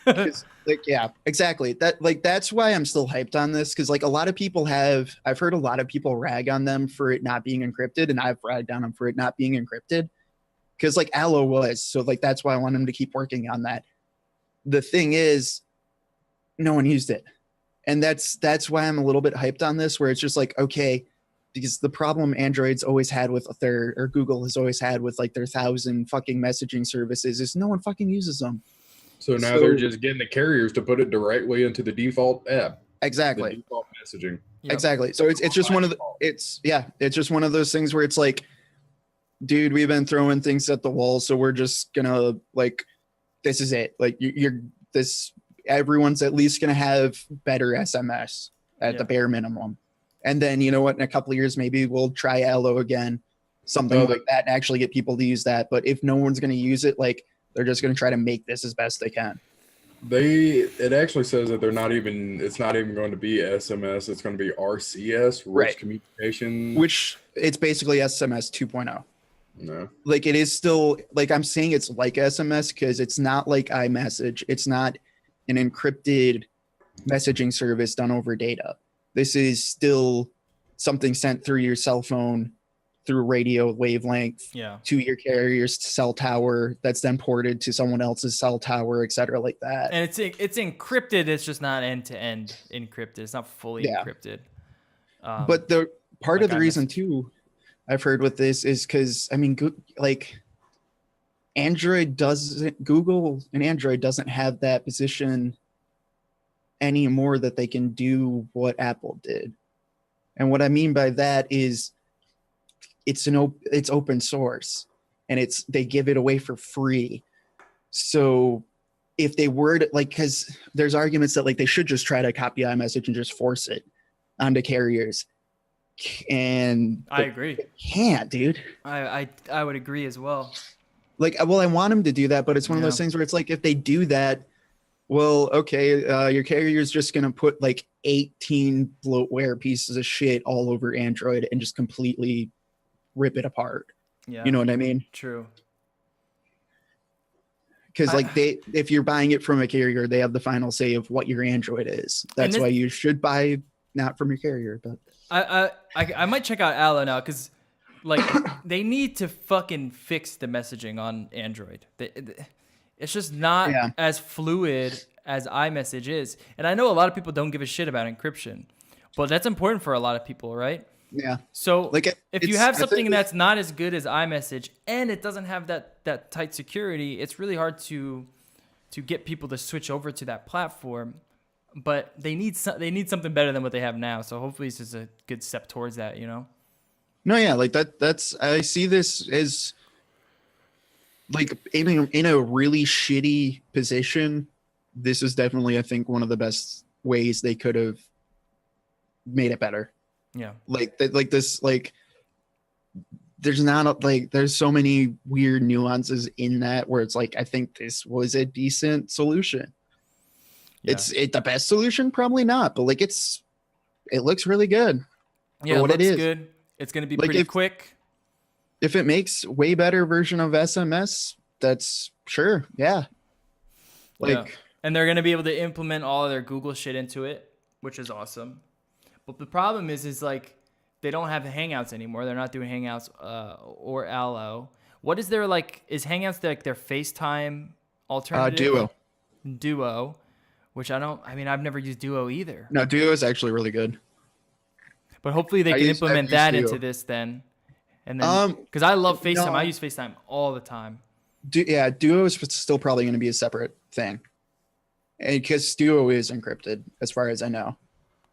[SPEAKER 3] Like, yeah, exactly. That's why I'm still hyped on this because like a lot of people I've heard a lot of people rag on them for it not being encrypted, and I've ragged on them for it not being encrypted because like Allo was. So like that's why I want him to keep working on that. The thing is, no one used it, and that's why I'm a little bit hyped on this. Where it's just like okay. Because the problem Android's always had with or Google has always had with like their 1,000 fucking messaging services is no one fucking uses them.
[SPEAKER 2] So now they're just getting the carriers to put it directly into the default app.
[SPEAKER 3] Exactly.
[SPEAKER 2] The default messaging.
[SPEAKER 3] Yep. Exactly. So it's just one of the it's just one of those things where it's like, dude, we've been throwing things at the wall, so we're just gonna like, this is it. Like everyone's at least gonna have better SMS at the bare minimum. And then, you know what, in a couple of years, maybe we'll try Allo again, something like that, and actually get people to use that. But if no one's going to use it, like they're just going to try to make this as best they can.
[SPEAKER 2] It actually says that it's not even going to be SMS. It's going to be RCS, rich communication.
[SPEAKER 3] Which it's basically SMS 2.0.
[SPEAKER 2] No.
[SPEAKER 3] Like it is still, like I'm saying it's like SMS because it's not like iMessage. It's not an encrypted messaging service done over data. This is still something sent through your cell phone, through radio wavelength, to your carrier's cell tower that's then ported to someone else's cell tower, et cetera, like that.
[SPEAKER 1] And it's encrypted. It's just not end-to-end encrypted. It's not fully encrypted.
[SPEAKER 3] But the part of the reason, too, I've heard with this is because, I mean, like Google and Android doesn't have that position anymore that they can do what Apple did. And what I mean by that is it's open source and they give it away for free. So if they were to like, because there's arguments that like they should just try to copy iMessage and just force it onto carriers. And
[SPEAKER 1] I agree.
[SPEAKER 3] Can't, dude.
[SPEAKER 1] I would agree as well.
[SPEAKER 3] Like, well, I want them to do that, but it's one of those things where it's like if they do that, well, okay, your carrier is just going to put like 18 bloatware pieces of shit all over Android and just completely rip it apart. Yeah. You know what I mean?
[SPEAKER 1] True.
[SPEAKER 3] Because like if you're buying it from a carrier, they have the final say of what your Android is. That's why you should buy not from your carrier. But
[SPEAKER 1] I might check out Allo now because like they need to fucking fix the messaging on Android. It's just not as fluid as iMessage is. And I know a lot of people don't give a shit about encryption, but that's important for a lot of people, right?
[SPEAKER 3] Yeah.
[SPEAKER 1] So
[SPEAKER 3] Like
[SPEAKER 1] if you have something that's not as good as iMessage and it doesn't have that tight security, it's really hard to get people to switch over to that platform. But they need something better than what they have now. So hopefully this is a good step towards that, you know?
[SPEAKER 3] No, yeah, like that's I see this as like in a really shitty position. This is definitely, I think, one of the best ways they could have made it better.
[SPEAKER 1] Yeah.
[SPEAKER 3] Like this, like there's not like there's so many weird nuances in that where it's like I think this was a decent solution.
[SPEAKER 1] Yeah.
[SPEAKER 3] It's the best solution, probably not, but like it looks really good.
[SPEAKER 1] Yeah,
[SPEAKER 3] for what
[SPEAKER 1] it looks
[SPEAKER 3] it is.
[SPEAKER 1] good. It's gonna be
[SPEAKER 3] Like,
[SPEAKER 1] pretty quick.
[SPEAKER 3] If it makes way better version of SMS, that's sure, yeah. Like,
[SPEAKER 1] Yeah. And they're gonna be able to implement all of their Google shit into it, which is awesome. But the problem is like they don't have the Hangouts anymore. They're not doing Hangouts or Allo. What is their like? Is Hangouts like their FaceTime alternative? Duo, which I've never used Duo either.
[SPEAKER 3] No, Duo is actually really good.
[SPEAKER 1] But hopefully they can implement that into this then. And then, because I love FaceTime.
[SPEAKER 3] No.
[SPEAKER 1] I use FaceTime all the time.
[SPEAKER 3] Duo is still probably going to be a separate thing. And because Duo is encrypted, as far as I know.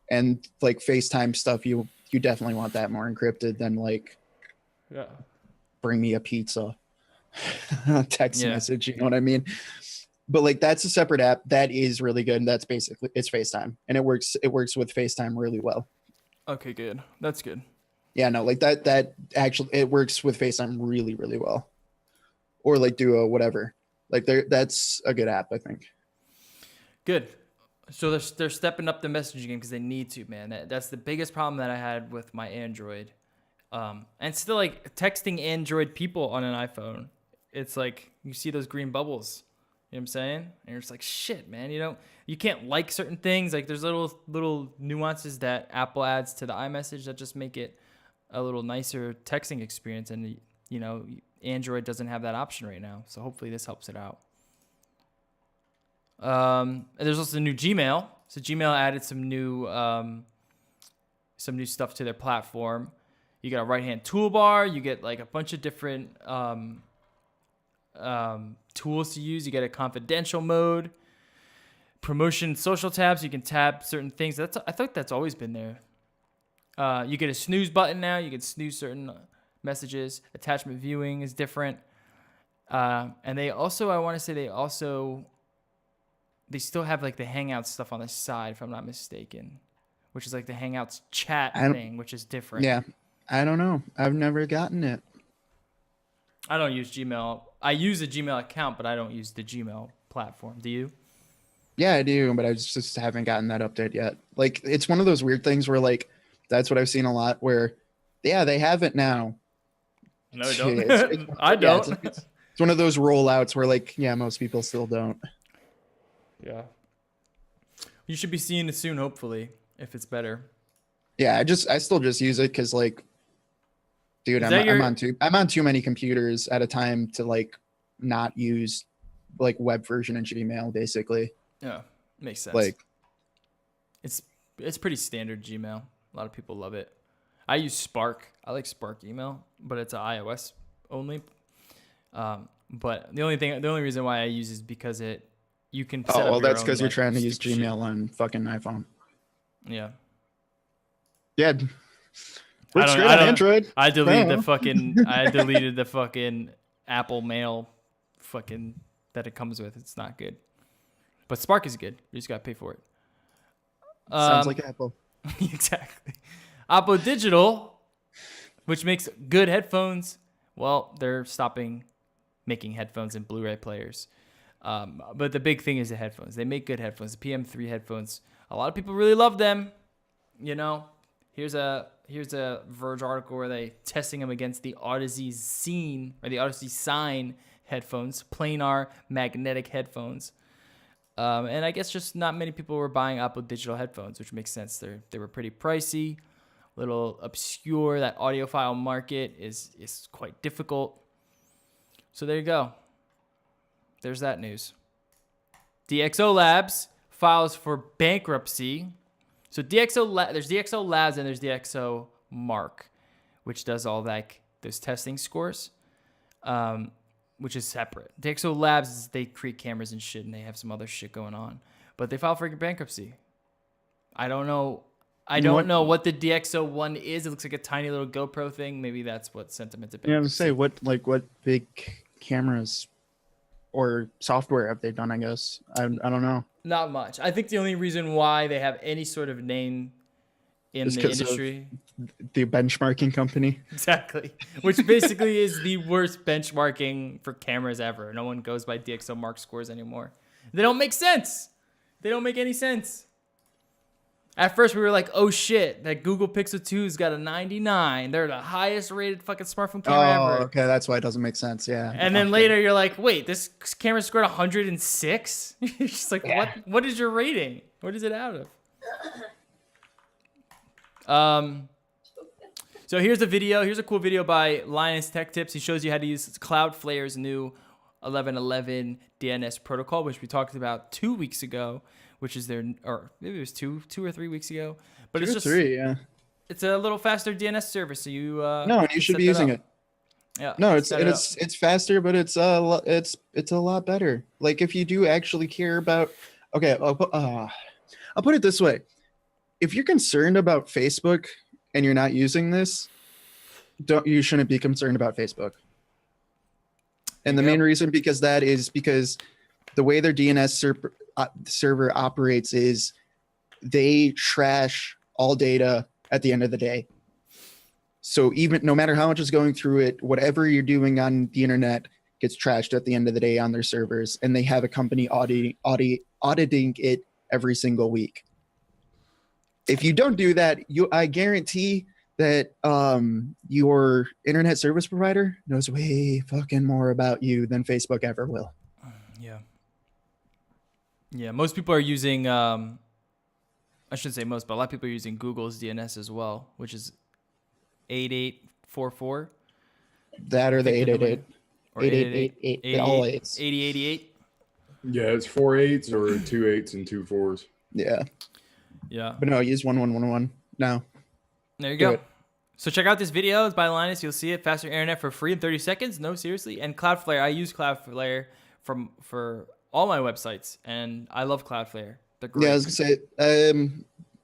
[SPEAKER 3] And like FaceTime stuff, you definitely want that more encrypted than like bring me a pizza text message, you know what I mean? But like that's a separate app that is really good, and that's basically it's FaceTime. And it works with FaceTime really well.
[SPEAKER 1] Okay, good. That's good.
[SPEAKER 3] Yeah, no, like that actually it works with FaceTime really, really well. Or like Duo, whatever. Like that's a good app, I think.
[SPEAKER 1] Good. So they're stepping up the messaging game because they need to, man. That's the biggest problem that I had with my Android. And still like texting Android people on an iPhone. It's like you see those green bubbles. You know what I'm saying? And you're just like, shit, man. You can't like certain things. Like there's little nuances that Apple adds to the iMessage that just make it a little nicer texting experience. And Android doesn't have that option right now. So hopefully this helps it out. And there's also new Gmail. So Gmail added some new stuff to their platform. You got a right-hand toolbar. You get like a bunch of different tools to use. You get a confidential mode, promotion, social tabs. You can tab certain things. I thought that's always been there. You get a snooze button now. You can snooze certain messages. Attachment viewing is different. And they also, I want to say they still have like the Hangouts stuff on the side, if I'm not mistaken, which is like the Hangouts chat thing, which is different.
[SPEAKER 3] Yeah. I don't know. I've never gotten it.
[SPEAKER 1] I don't use Gmail. I use a Gmail account, but I don't use the Gmail platform. Do you?
[SPEAKER 3] Yeah, I do, but I just haven't gotten that update yet. Like, it's one of those weird things where, like, that's what I've seen a lot where, yeah, they have it now.
[SPEAKER 1] No, I don't. I don't.
[SPEAKER 3] It's one of those rollouts where, like, yeah, most people still don't.
[SPEAKER 1] Yeah. You should be seeing it soon, hopefully, if it's better.
[SPEAKER 3] Yeah, I still just use it because, like, dude, I'm on too many computers at a time to like not use like web version of Gmail, basically.
[SPEAKER 1] Yeah, makes sense.
[SPEAKER 3] Like,
[SPEAKER 1] it's pretty standard Gmail. A lot of people love it. I use Spark. I like Spark email, but it's an iOS only. But the only reason why I use is because you can set up
[SPEAKER 3] that's
[SPEAKER 1] your
[SPEAKER 3] because
[SPEAKER 1] own,
[SPEAKER 3] you're
[SPEAKER 1] like,
[SPEAKER 3] trying to use
[SPEAKER 1] stupid
[SPEAKER 3] Gmail on fucking iPhone.
[SPEAKER 1] Yeah.
[SPEAKER 3] Yeah. Works great on Android.
[SPEAKER 1] I deleted the fucking Apple Mail fucking that it comes with. It's not good. But Spark is good. You just gotta pay for it.
[SPEAKER 3] Sounds like Apple.
[SPEAKER 1] Exactly. Oppo Digital, which makes good headphones. Well, they're stopping making headphones and Blu-ray players. But the big thing is the headphones. They make good headphones. The PM3 headphones. A lot of people really love them. Here's a Verge article where they testing them against the Odyssey Sign headphones, planar magnetic headphones. And I guess just not many people were buying Oppo Digital headphones, which makes sense. They were pretty pricey, a little obscure. That audiophile market is quite difficult. So there you go. There's that news. DxO Labs files for bankruptcy. So there's DxO Labs and there's DxO Mark, which does all those testing scores, which is separate. DxO Labs, they create cameras and shit, and they have some other shit going on. But they filed for bankruptcy. I don't know. I don't know what the DxO one is. It looks like a tiny little GoPro thing. Maybe that's what sent them into bankruptcy.
[SPEAKER 3] Yeah, I was say what big cameras or software have they done? I guess I don't know.
[SPEAKER 1] Not much. I think the only reason why they have any sort of name in the industry,
[SPEAKER 3] the benchmarking company,
[SPEAKER 1] exactly, which basically is the worst benchmarking for cameras ever. No one goes by DxO Mark scores anymore. They don't make sense. They don't make any sense. At first, we were like, oh shit, that Google Pixel 2's got a 99. They're the highest rated fucking smartphone camera ever.
[SPEAKER 3] Okay, that's why it doesn't make sense, yeah.
[SPEAKER 1] And then later, you're like, wait, this camera scored 106? You're just like, yeah. What is your rating? What is it out of? So here's a video. Here's a cool video by Linus Tech Tips. He shows you how to use Cloudflare's new 11.11 DNS protocol, which we talked about 2 weeks ago. Which is or maybe it was two or 3 weeks ago, but it's just
[SPEAKER 3] 3, yeah.
[SPEAKER 1] It's a little faster DNS service, so you
[SPEAKER 3] no, and you should be using it.
[SPEAKER 1] Yeah,
[SPEAKER 3] no, it's faster, but it's a lot better. Like if you do actually care about, okay, I'll put it this way: if you're concerned about Facebook and you're not using this, you shouldn't be concerned about Facebook. And the main reason because the way their DNS server operates is they trash all data at the end of the day. So even no matter how much is going through it, whatever you're doing on the internet gets trashed at the end of the day on their servers, and they have a company auditing it every single week. If you don't do that, I guarantee that your internet service provider knows way fucking more about you than Facebook ever will.
[SPEAKER 1] Yeah. Yeah, most people are using, I shouldn't say most, but a lot of people are using Google's DNS as well, which is 8844.
[SPEAKER 3] That or the 888. Or 888. All 8s.
[SPEAKER 1] 8088.
[SPEAKER 2] Yeah, it's 4 8s or 2 8s and 2 4s.
[SPEAKER 3] Yeah.
[SPEAKER 1] Yeah.
[SPEAKER 3] But no, use 1111 now.
[SPEAKER 1] There you go. So check out this video. It's by Linus. You'll see it. Faster internet for free in 30 seconds. No, seriously. And Cloudflare. I use Cloudflare for all my websites, and I love Cloudflare. They're great.
[SPEAKER 3] Yeah, I was gonna say,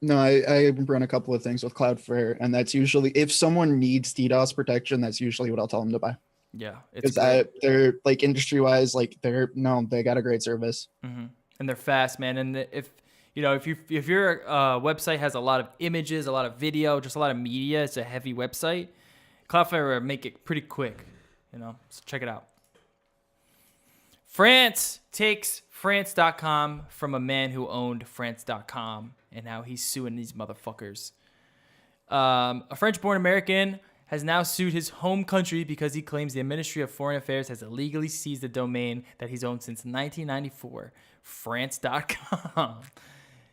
[SPEAKER 3] no, I run a couple of things with Cloudflare, and that's usually if someone needs DDoS protection, that's usually what I'll tell them to buy.
[SPEAKER 1] Yeah,
[SPEAKER 3] it's they're like industry wise, like they got a great service,
[SPEAKER 1] and they're fast, man. And if your website has a lot of images, a lot of video, just a lot of media, it's a heavy website. Cloudflare will make it pretty quick, so check it out. France takes France.com from a man who owned France.com, and now he's suing these motherfuckers. A French-born American has now sued his home country because he claims the Ministry of Foreign Affairs has illegally seized the domain that he's owned since 1994, France.com.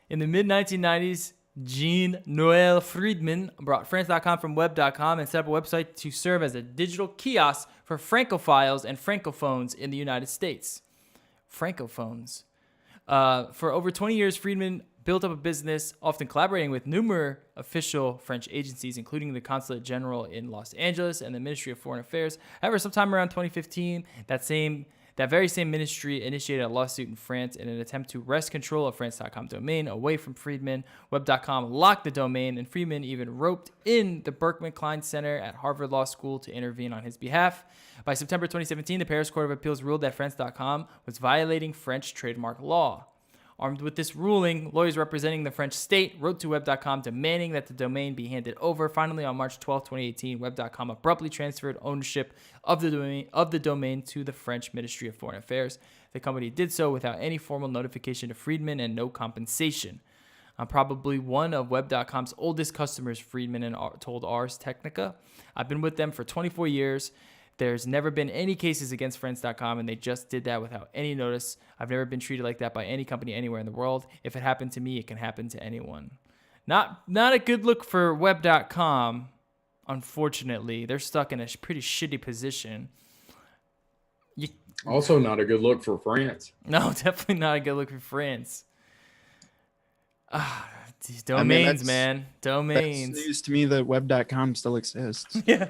[SPEAKER 1] In the mid-1990s, Jean-Noël Friedman brought France.com from Web.com and set up a website to serve as a digital kiosk for Francophiles and Francophones in the United States. Francophones. For over 20 years, Friedman built up a business, often collaborating with numerous official French agencies, including the Consulate General in Los Angeles and the Ministry of Foreign Affairs. However, sometime around 2015, that very same ministry initiated a lawsuit in France in an attempt to wrest control of France.com domain away from Friedman. Web.com locked the domain, and Friedman even roped in the Berkman Klein Center at Harvard Law School to intervene on his behalf. By September 2017, the Paris Court of Appeals ruled that France.com was violating French trademark law. Armed with this ruling, lawyers representing the French state wrote to Web.com demanding that the domain be handed over. Finally, on March 12, 2018, Web.com abruptly transferred ownership of the domain to the French Ministry of Foreign Affairs. The company did so without any formal notification to Friedman and no compensation. I'm probably one of Web.com's oldest customers, Friedman told Ars Technica. I've been with them for 24 years. There's never been any cases against France.com, and they just did that without any notice. I've never been treated like that by any company anywhere in the world. If it happened to me, it can happen to anyone. Not a good look for Web.com, unfortunately. They're stuck in a pretty shitty position.
[SPEAKER 2] Also, not a good look for France.
[SPEAKER 1] No, definitely not a good look for France. These
[SPEAKER 3] I mean,
[SPEAKER 1] domains,
[SPEAKER 3] that's-
[SPEAKER 1] man.
[SPEAKER 3] That's
[SPEAKER 1] Domains.
[SPEAKER 3] news to me that web.com still exists.
[SPEAKER 1] Yeah.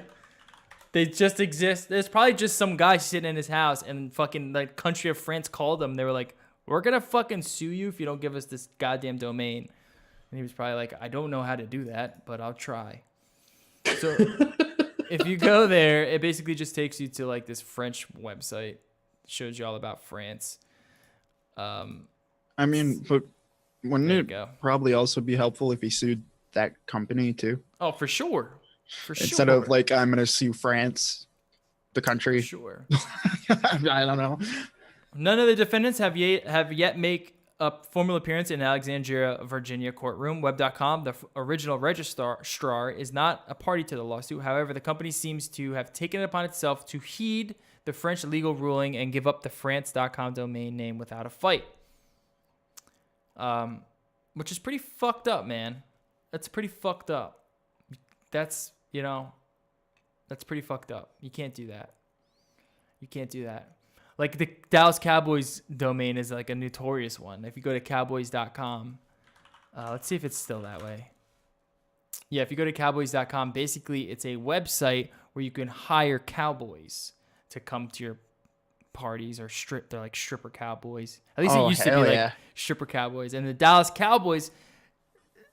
[SPEAKER 1] They just exist. There's probably just some guy sitting in his house and fucking the country of France called them. They were like, we're going to fucking sue you if you don't give us this goddamn domain. And he was probably like, I don't know how to do that, but I'll try. So if you go there, it basically just takes you to like this French website. Shows you all about France.
[SPEAKER 3] I mean, but wouldn't
[SPEAKER 1] There you
[SPEAKER 3] it
[SPEAKER 1] go.
[SPEAKER 3] probably also be helpful if he sued that company too?
[SPEAKER 1] Oh, for sure. For sure.
[SPEAKER 3] Instead of like, I'm going to sue France, the country.
[SPEAKER 1] Sure.
[SPEAKER 3] I don't know.
[SPEAKER 1] None of the defendants have yet make a formal appearance in Alexandria, Virginia courtroom. Web.com, the original registrar, is not a party to the lawsuit. However, the company seems to have taken it upon itself to heed the French legal ruling and give up the France.com domain name without a fight. Which is pretty fucked up, man. That's pretty fucked up. That's pretty fucked up. You can't do that. You can't do that. Like the Dallas Cowboys domain is like a notorious one. If you go to cowboys.com, let's see if it's still that way. Yeah, if you go to cowboys.com, basically it's a website where you can hire cowboys to come to your parties or strip. They're like stripper cowboys. At least it used to be like stripper cowboys. And the Dallas Cowboys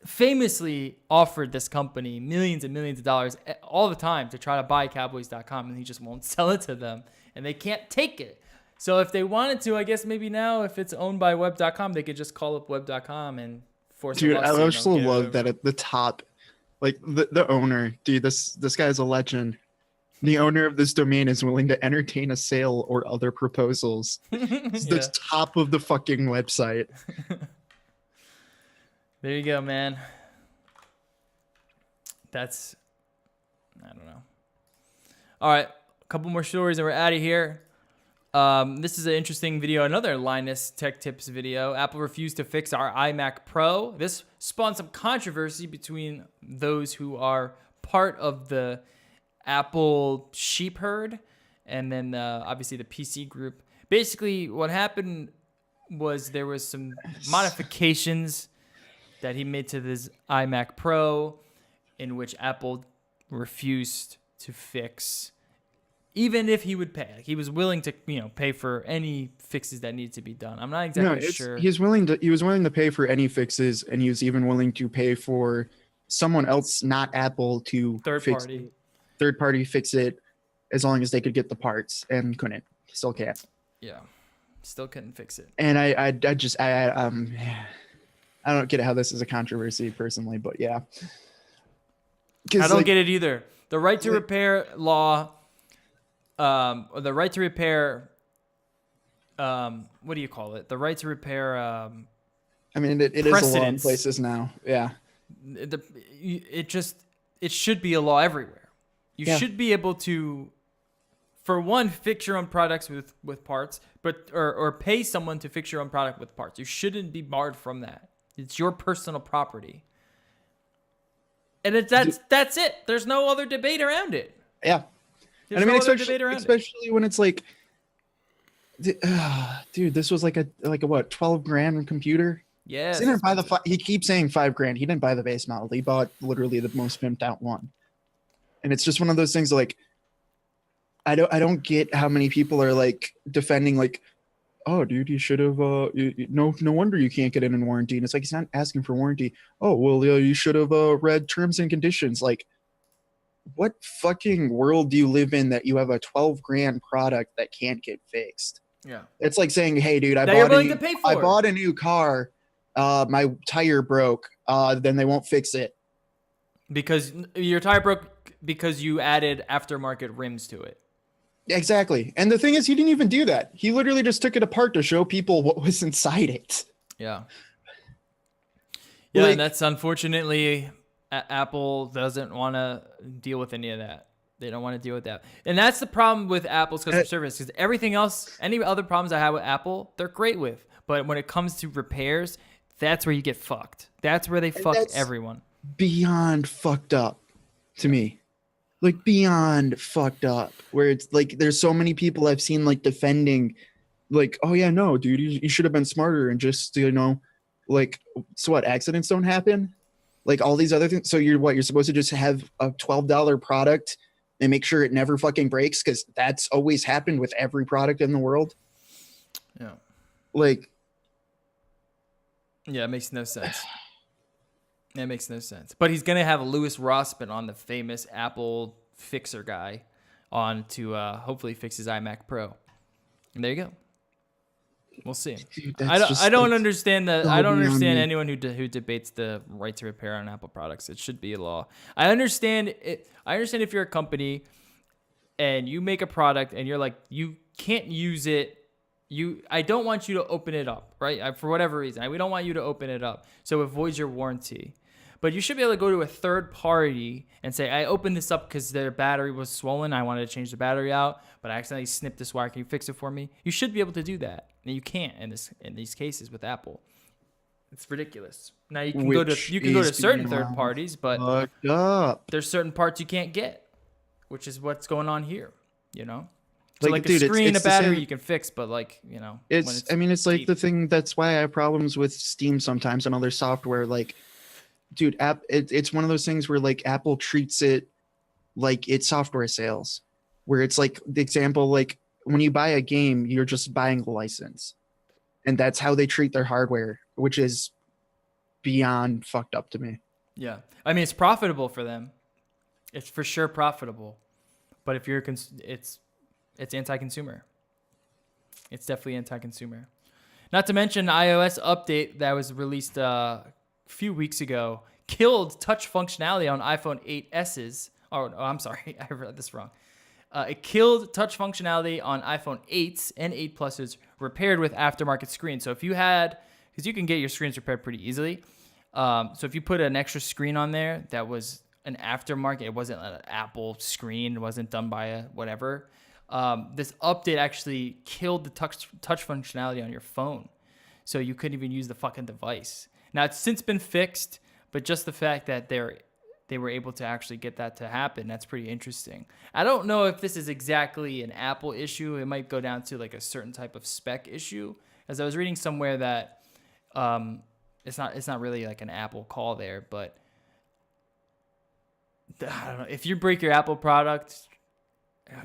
[SPEAKER 1] famously offered this company millions and millions of dollars all the time to try to buy cowboys.com, and he just won't sell it to them, and they can't take it. So if they wanted to, I guess maybe now if it's owned by web.com, they could just call up web.com and force
[SPEAKER 3] Dude,
[SPEAKER 1] a
[SPEAKER 3] I
[SPEAKER 1] lawsuit.
[SPEAKER 3] also love that at the top, like the owner, dude, this guy's a legend. The owner of this domain is willing to entertain a sale or other proposals. It's the top of the fucking website.
[SPEAKER 1] There you go, man. That's, I don't know. All right, a couple more stories and we're out of here. This is an interesting video, another Linus Tech Tips video. Apple refused to fix our iMac Pro. This spawned some controversy between those who are part of the Apple sheep herd and then obviously the PC group. Basically, what happened was there was some modifications that he made to this iMac Pro in which Apple refused to fix, even if he would pay. Like, he was willing to, pay for any fixes that needed to be done. I'm not exactly sure.
[SPEAKER 3] He was willing to pay for any fixes, and he was even willing to pay for someone else, not Apple, to third party fix it, as long as they could get the parts, and couldn't. Still can't.
[SPEAKER 1] Yeah, still couldn't fix it.
[SPEAKER 3] And I don't get how this is a controversy personally, but yeah.
[SPEAKER 1] I don't get it either. The right to repair law, or the right to repair, what do you call it? The right to repair.
[SPEAKER 3] I mean, it is a law in places now. Yeah.
[SPEAKER 1] It should be a law everywhere. You should be able to, for one, fix your own products with parts, but or pay someone to fix your own product with parts. You shouldn't be barred from that. It's your personal property. And that's it. There's no other debate around it.
[SPEAKER 3] Yeah.
[SPEAKER 1] There's no other debate around
[SPEAKER 3] especially when it's like, dude, this was like a what, $12,000 computer?
[SPEAKER 1] Yes.
[SPEAKER 3] He keeps saying $5,000. He didn't buy the base model. He bought literally the most pimped out one. And it's just one of those things like, I don't get how many people are like defending like, oh, dude, you should have. No wonder you can't get it in warranty. And it's like, he's not asking for warranty. Oh, well, you should have read terms and conditions. Like, what fucking world do you live in that you have a $12,000 product that can't get fixed?
[SPEAKER 1] Yeah,
[SPEAKER 3] it's like saying, hey, dude, I bought a new car. My tire broke. Then they won't fix it
[SPEAKER 1] because your tire broke because you added aftermarket rims to it.
[SPEAKER 3] Exactly. And the thing is, he didn't even do that. He literally just took it apart to show people what was inside it.
[SPEAKER 1] Yeah. Yeah, like, and that's unfortunately, Apple doesn't want to deal with any of that. They don't want to deal with that. And that's the problem with Apple's customer service, because everything else, any other problems I have with Apple, they're great with. But when it comes to repairs, that's where you get fucked. That's where they fuck everyone.
[SPEAKER 3] Beyond fucked up to me. like beyond fucked up, where it's like there's so many people I've seen like defending, like, oh yeah, no, dude, you should have been smarter and just, like, so what, accidents don't happen, like all these other things. So you're supposed to just have a $12 product and make sure it never fucking breaks, because that's always happened with every product in the world.
[SPEAKER 1] Yeah.
[SPEAKER 3] Like,
[SPEAKER 1] yeah, it makes no sense. It makes no sense. But he's gonna have Louis Rossman on, the famous Apple fixer guy, on to hopefully fix his iMac Pro. And there you go. We'll see.
[SPEAKER 3] dude,
[SPEAKER 1] I don't understand that. I don't understand
[SPEAKER 3] me.
[SPEAKER 1] anyone who debates the right to repair on Apple products. It should be a law. I understand it. I understand if you're a company and you make a product and you're like, you can't use it. I don't want you to open it up, right? For whatever reason, we don't want you to open it up, so it voids your warranty. But you should be able to go to a third party and say, I opened this up because their battery was swollen. I wanted to change the battery out, but I accidentally snipped this wire. Can you fix it for me? You should be able to do that. And you can't in these cases with Apple. It's ridiculous. Now you can go to certain third parties, but there's certain parts you can't get, which is what's going on here, So like
[SPEAKER 3] dude,
[SPEAKER 1] a screen,
[SPEAKER 3] it's
[SPEAKER 1] a battery
[SPEAKER 3] same,
[SPEAKER 1] you can fix, but like,
[SPEAKER 3] it's like the thing, that's why I have problems with Steam sometimes and other software. Like, dude, it's one of those things where like Apple treats it like it's software sales, where it's like the example, like when you buy a game, you're just buying the license, and that's how they treat their hardware, which is beyond fucked up to me.
[SPEAKER 1] Yeah. I mean, it's profitable for them. It's for sure profitable. But if you're it's anti-consumer. It's definitely anti-consumer. Not to mention iOS update that was released a few weeks ago killed touch functionality on iPhone 8s's. Oh, I'm sorry. I read this wrong. It killed touch functionality on iPhone 8s and 8 Pluses repaired with aftermarket screens. So if you had, because you can get your screens repaired pretty easily. So if you put an extra screen on there that was an aftermarket, it wasn't an Apple screen, it wasn't done by a whatever. This update actually killed the touch functionality on your phone. So you couldn't even use the fucking device. Now it's since been fixed, but just the fact that they were able to actually get that to happen, that's pretty interesting. I don't know if this is exactly an Apple issue. It might go down to like a certain type of spec issue. As I was reading somewhere that it's not really like an Apple call there, but I don't know. If you break your Apple product,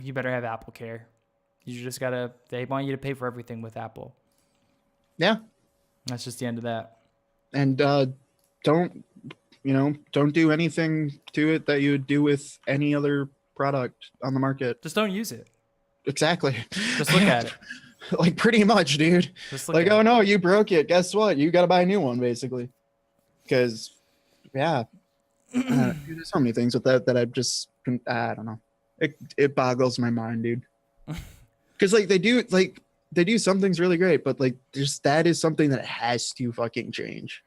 [SPEAKER 1] you better have Apple Care. They want you to pay for everything with Apple.
[SPEAKER 3] Yeah.
[SPEAKER 1] That's just the end of that.
[SPEAKER 3] And don't do anything to it that you would do with any other product on the market.
[SPEAKER 1] Just don't use it.
[SPEAKER 3] Exactly.
[SPEAKER 1] Just look at it.
[SPEAKER 3] Like pretty much, dude.
[SPEAKER 1] Just look
[SPEAKER 3] like,
[SPEAKER 1] at
[SPEAKER 3] oh
[SPEAKER 1] it.
[SPEAKER 3] no, you broke it. Guess what? You got to buy a new one, basically. Because, yeah, there's so many things with that I just, I don't know. It boggles my mind, dude. Because like they do some things really great, but like just that is something that has to fucking change.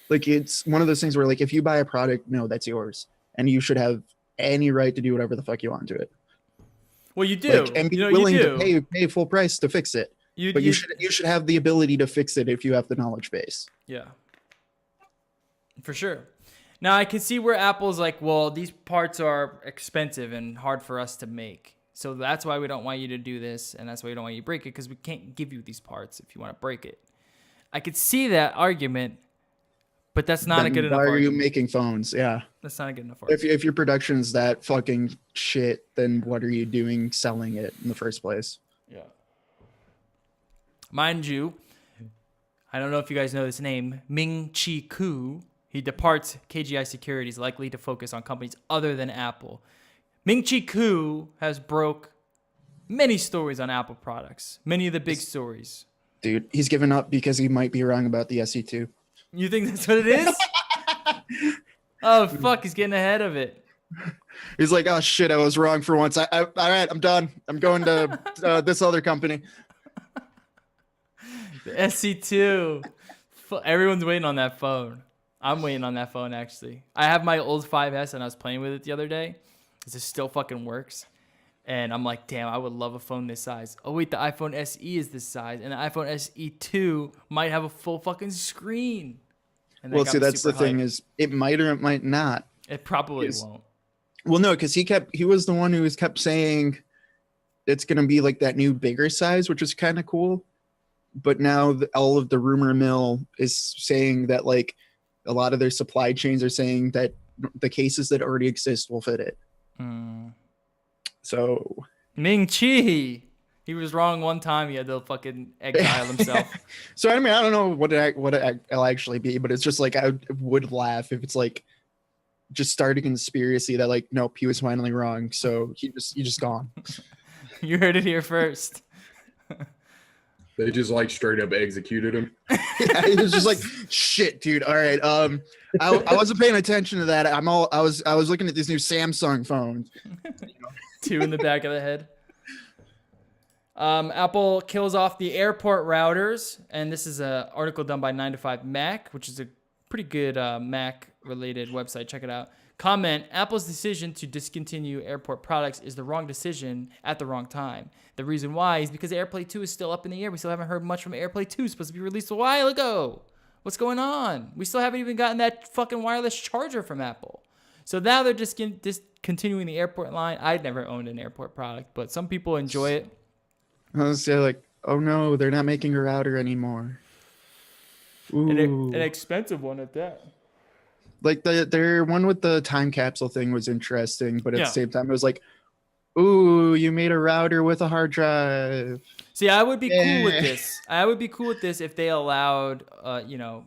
[SPEAKER 3] Like it's one of those things where like if you buy a product, no, that's yours, and you should have any right to do whatever the fuck you want to it.
[SPEAKER 1] Well, you do,
[SPEAKER 3] and be willing to pay full price to fix it. You should have the ability to fix it if you have the knowledge base.
[SPEAKER 1] Yeah, for sure. Now I can see where Apple's like, well, these parts are expensive and hard for us to make, so that's why we don't want you to do this, and that's why we don't want you to break it, because we can't give you these parts if you want to break it. I could see that argument. But that's not a good enough argument.
[SPEAKER 3] Why are you making phones? Yeah.
[SPEAKER 1] That's not a good enough argument.
[SPEAKER 3] If your production is that fucking shit, then what are you doing selling it in the first place?
[SPEAKER 1] Yeah. Mind you, I don't know if you guys know this name, Ming-Chi Kuo. He departs KGI Securities, likely to focus on companies other than Apple. Ming-Chi Kuo has broke many stories on Apple products, many of the big stories.
[SPEAKER 3] Dude, he's given up because he might be wrong about the SE2.
[SPEAKER 1] You think that's what it is? Oh, fuck. He's getting ahead of it.
[SPEAKER 3] He's like, oh, shit, I was wrong for once. All right, I'm done. I'm going to this other company.
[SPEAKER 1] The SE2. Everyone's waiting on that phone. I'm waiting on that phone, actually. I have my old 5S, and I was playing with it the other day. It still fucking works. And I'm like, damn, I would love a phone this size. Oh, wait, the iPhone SE is this size. And the iPhone SE2 might have a full fucking screen. And
[SPEAKER 3] well, see, that's the thing is it might or it might not.
[SPEAKER 1] It probably won't.
[SPEAKER 3] Well, no, because he was the one who kept saying it's going to be like that new bigger size, which is kind of cool. But now all of the rumor mill is saying that like a lot of their supply chains are saying that the cases that already exist will fit it. So
[SPEAKER 1] Ming Chi, he was wrong one time. He had to fucking exile himself.
[SPEAKER 3] So I mean, I don't know what it'll actually be, but it's just like I would laugh if it's like just start a conspiracy that like nope, he was finally wrong, so he just gone.
[SPEAKER 1] You heard it here first.
[SPEAKER 2] They just like straight up executed him.
[SPEAKER 3] Yeah, he was just like, shit, dude. All right. I wasn't paying attention to that. I was looking at these new Samsung phones.
[SPEAKER 1] Two in the back of the head. Apple kills off the airport routers, and this is an article done by 9to5Mac, which is a pretty good Mac-related website. Check it out. Comment, Apple's decision to discontinue airport products is the wrong decision at the wrong time. The reason why is because AirPlay 2 is still up in the air. We still haven't heard much from AirPlay 2. It's supposed to be released a while ago. What's going on? We still haven't even gotten that fucking wireless charger from Apple. So now they're just discontinuing the airport line. I'd never owned an airport product, but some people enjoy it.
[SPEAKER 3] I was say like, oh no, they're not making a router anymore. Ooh.
[SPEAKER 1] An expensive one at that.
[SPEAKER 3] Like their one with the time capsule thing was interesting, but at the same time it was like, ooh, you made a router with a hard drive.
[SPEAKER 1] See, I would be cool with this. I would be cool with this if they allowed,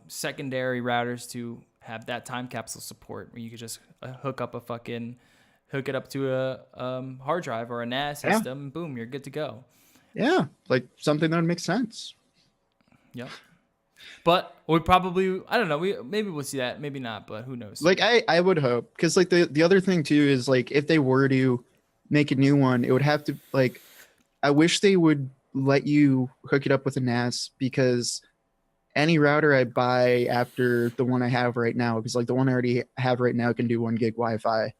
[SPEAKER 1] secondary routers to have that time capsule support, where you could just hook it up to a hard drive or a NAS system, and boom, you're good to go.
[SPEAKER 3] Yeah, like something that would make sense.
[SPEAKER 1] Yep. But we probably, I don't know, maybe we'll see that, maybe not, but who knows?
[SPEAKER 3] Like I would hope, because like the other thing too is like if they were to make a new one, it would have to like, I wish they would let you hook it up with a NAS, because any router I buy after the one I have right now, because like the one I already have right now can do 1 gig Wi-Fi.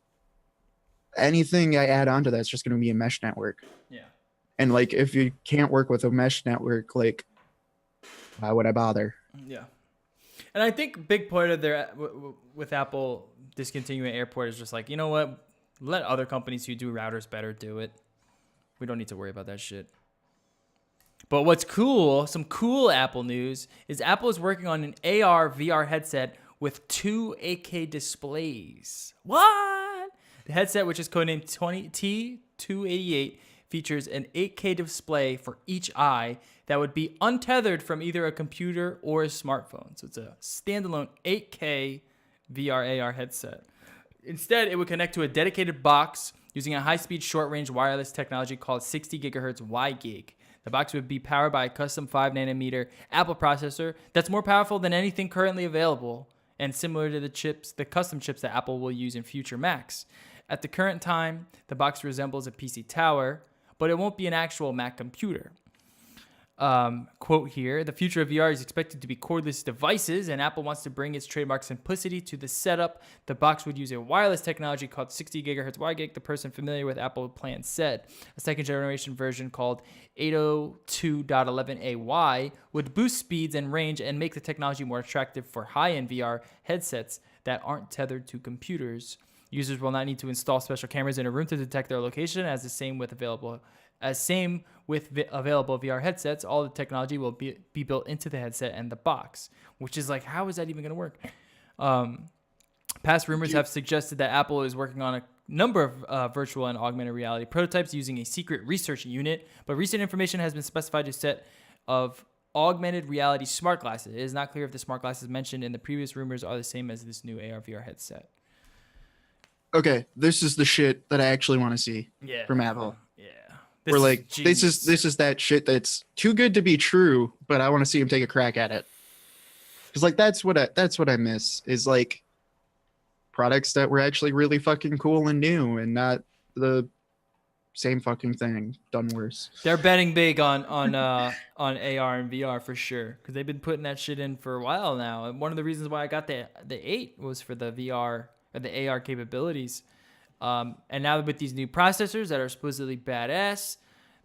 [SPEAKER 3] Anything I add onto that's just going to be a mesh network.
[SPEAKER 1] Yeah. And
[SPEAKER 3] like if you can't work with a mesh network, like why would I bother?
[SPEAKER 1] Yeah. And I think big part of their with Apple discontinuing airport is just like, you know what? Let other companies who do routers better do it. We don't need to worry about that shit. But what's cool, some cool Apple news, is Apple is working on an AR VR headset with 2 8K displays. What? The headset, which is codenamed T288, features an 8K display for each eye that would be untethered from either a computer or a smartphone. So it's a standalone 8K VR AR headset. Instead, it would connect to a dedicated box using a high-speed short-range wireless technology called 60 gigahertz WiGig. The box would be powered by a custom 5nm Apple processor that's more powerful than anything currently available and similar to the custom chips that Apple will use in future Macs. At the current time, the box resembles a PC tower, but it won't be an actual Mac computer. Quote here, the future of VR is expected to be cordless devices, and Apple wants to bring its trademark simplicity to the setup. The box would use a wireless technology called 60 gigahertz WiGig, the person familiar with Apple plans said. A second generation version called 802.11ay would boost speeds and range and make the technology more attractive for high-end VR headsets that aren't tethered to computers. Users will not need to install special cameras in a room to detect their location, as same with available VR headsets. All the technology will be built into the headset and the box, which is like, how is that even going to work? Past rumors have suggested that Apple is working on a number of virtual and augmented reality prototypes using a secret research unit, but recent information has been specified to a set of augmented reality smart glasses. It is not clear if the smart glasses mentioned in the previous rumors are the same as this new AR VR headset.
[SPEAKER 3] Okay, this is the shit that I actually want to see from Apple.
[SPEAKER 1] Yeah.
[SPEAKER 3] We're like, this is that shit that's too good to be true, but I want to see him take a crack at it. Because like that's what I miss is like products that were actually really fucking cool and new, and not the same fucking thing done worse.
[SPEAKER 1] They're betting big on AR and VR for sure, because they've been putting that shit in for a while now. And one of the reasons why I got the 8 was for the VR or the AR capabilities. And now with these new processors that are supposedly badass,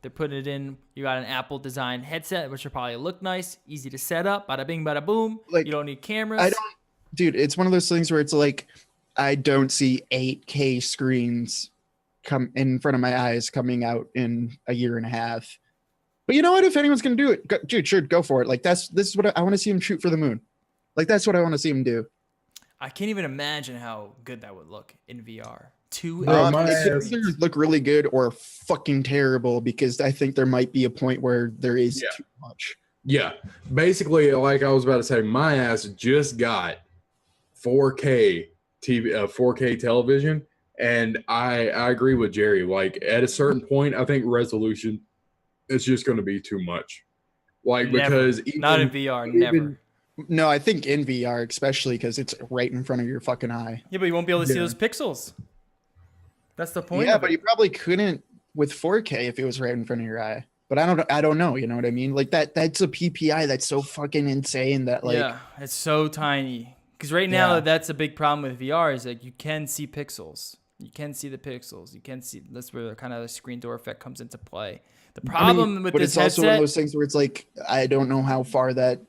[SPEAKER 1] they're putting it in. You got an Apple design headset, which will probably look nice, easy to set up, bada bing, bada boom. Like, you don't need cameras.
[SPEAKER 3] Dude, it's one of those things where it's like, I don't see 8K screens come in front of my eyes coming out in a year and a half. But you know what? If anyone's gonna do it, dude, sure, go for it. Like this is what I want to see him shoot for the moon. Like that's what I want to see him do.
[SPEAKER 1] I can't even imagine how good that would look in VR. Two
[SPEAKER 2] Bro,
[SPEAKER 1] FPS.
[SPEAKER 3] It could either look really good or fucking terrible because I think there might be a point where there is too much.
[SPEAKER 2] Yeah, basically, like I was about to say, my ass just got 4K TV, 4K television, and I agree with Jerry. Like at a certain point, I think resolution is just going to be too much. Like
[SPEAKER 1] Never.
[SPEAKER 2] because
[SPEAKER 1] Not in VR, never.
[SPEAKER 3] No, I think in VR, especially because it's right in front of your fucking eye.
[SPEAKER 1] Yeah, but you won't be able to see those pixels. That's the point.
[SPEAKER 3] Yeah, but you probably couldn't with 4K if it was right in front of your eye. But I don't know. You know what I mean? Like that's a PPI that's so fucking insane that like
[SPEAKER 1] yeah, it's so tiny. Because right now that's a big problem with VR is like you can see pixels. You can see the pixels. You can see that's where kind of the screen door effect comes into play. The problem with
[SPEAKER 3] but
[SPEAKER 1] this
[SPEAKER 3] it's also one of
[SPEAKER 1] headset,
[SPEAKER 3] those things where it's like I don't know how far that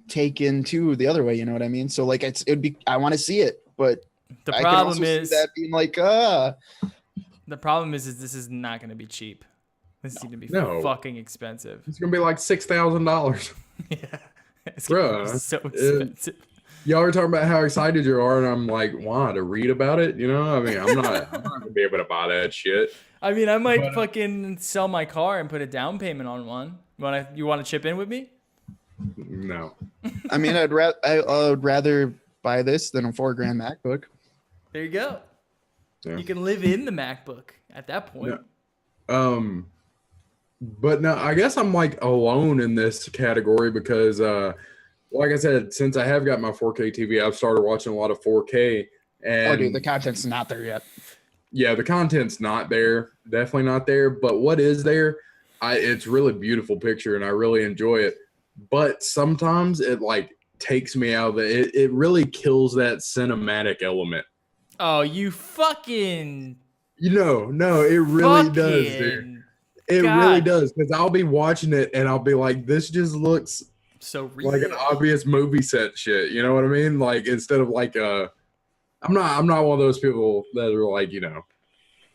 [SPEAKER 3] taken to the other way. You know what I mean? So like it'd be I want to see it, but
[SPEAKER 1] the
[SPEAKER 3] I
[SPEAKER 1] problem
[SPEAKER 3] can also
[SPEAKER 1] is
[SPEAKER 3] see that being like
[SPEAKER 1] the problem is this is not going to be cheap. This is going to be fucking expensive.
[SPEAKER 2] it's gonna be like $6,000.
[SPEAKER 1] Yeah, it's gonna be so expensive.
[SPEAKER 2] Y'all are talking about how excited you are, and I'm like, why to read about it? You know, I mean, I'm not gonna be able to buy that shit.
[SPEAKER 1] I mean, I might fucking sell my car and put a down payment on one. You want to chip in with me?
[SPEAKER 2] No.
[SPEAKER 3] I mean, I would rather buy this than a $4,000 MacBook.
[SPEAKER 1] There you go.
[SPEAKER 2] Yeah.
[SPEAKER 1] You can live in the MacBook at that point.
[SPEAKER 2] Yeah. But no, I guess I'm like alone in this category because, like I said, since I have got my 4K TV, I've started watching a lot of 4K. And
[SPEAKER 3] dude, the content's not there yet.
[SPEAKER 2] Yeah, the content's not there. Definitely not there. But what is there, it's really beautiful picture, and I really enjoy it. But sometimes it like takes me out of it. It really kills that cinematic element.
[SPEAKER 1] Oh, you fucking.
[SPEAKER 2] No, it really does, dude. It really does, because I'll be watching it and I'll be like, this just looks
[SPEAKER 1] so real.
[SPEAKER 2] like an obvious movie set shit. You know what I mean? Like instead of like I'm not one of those people that are like,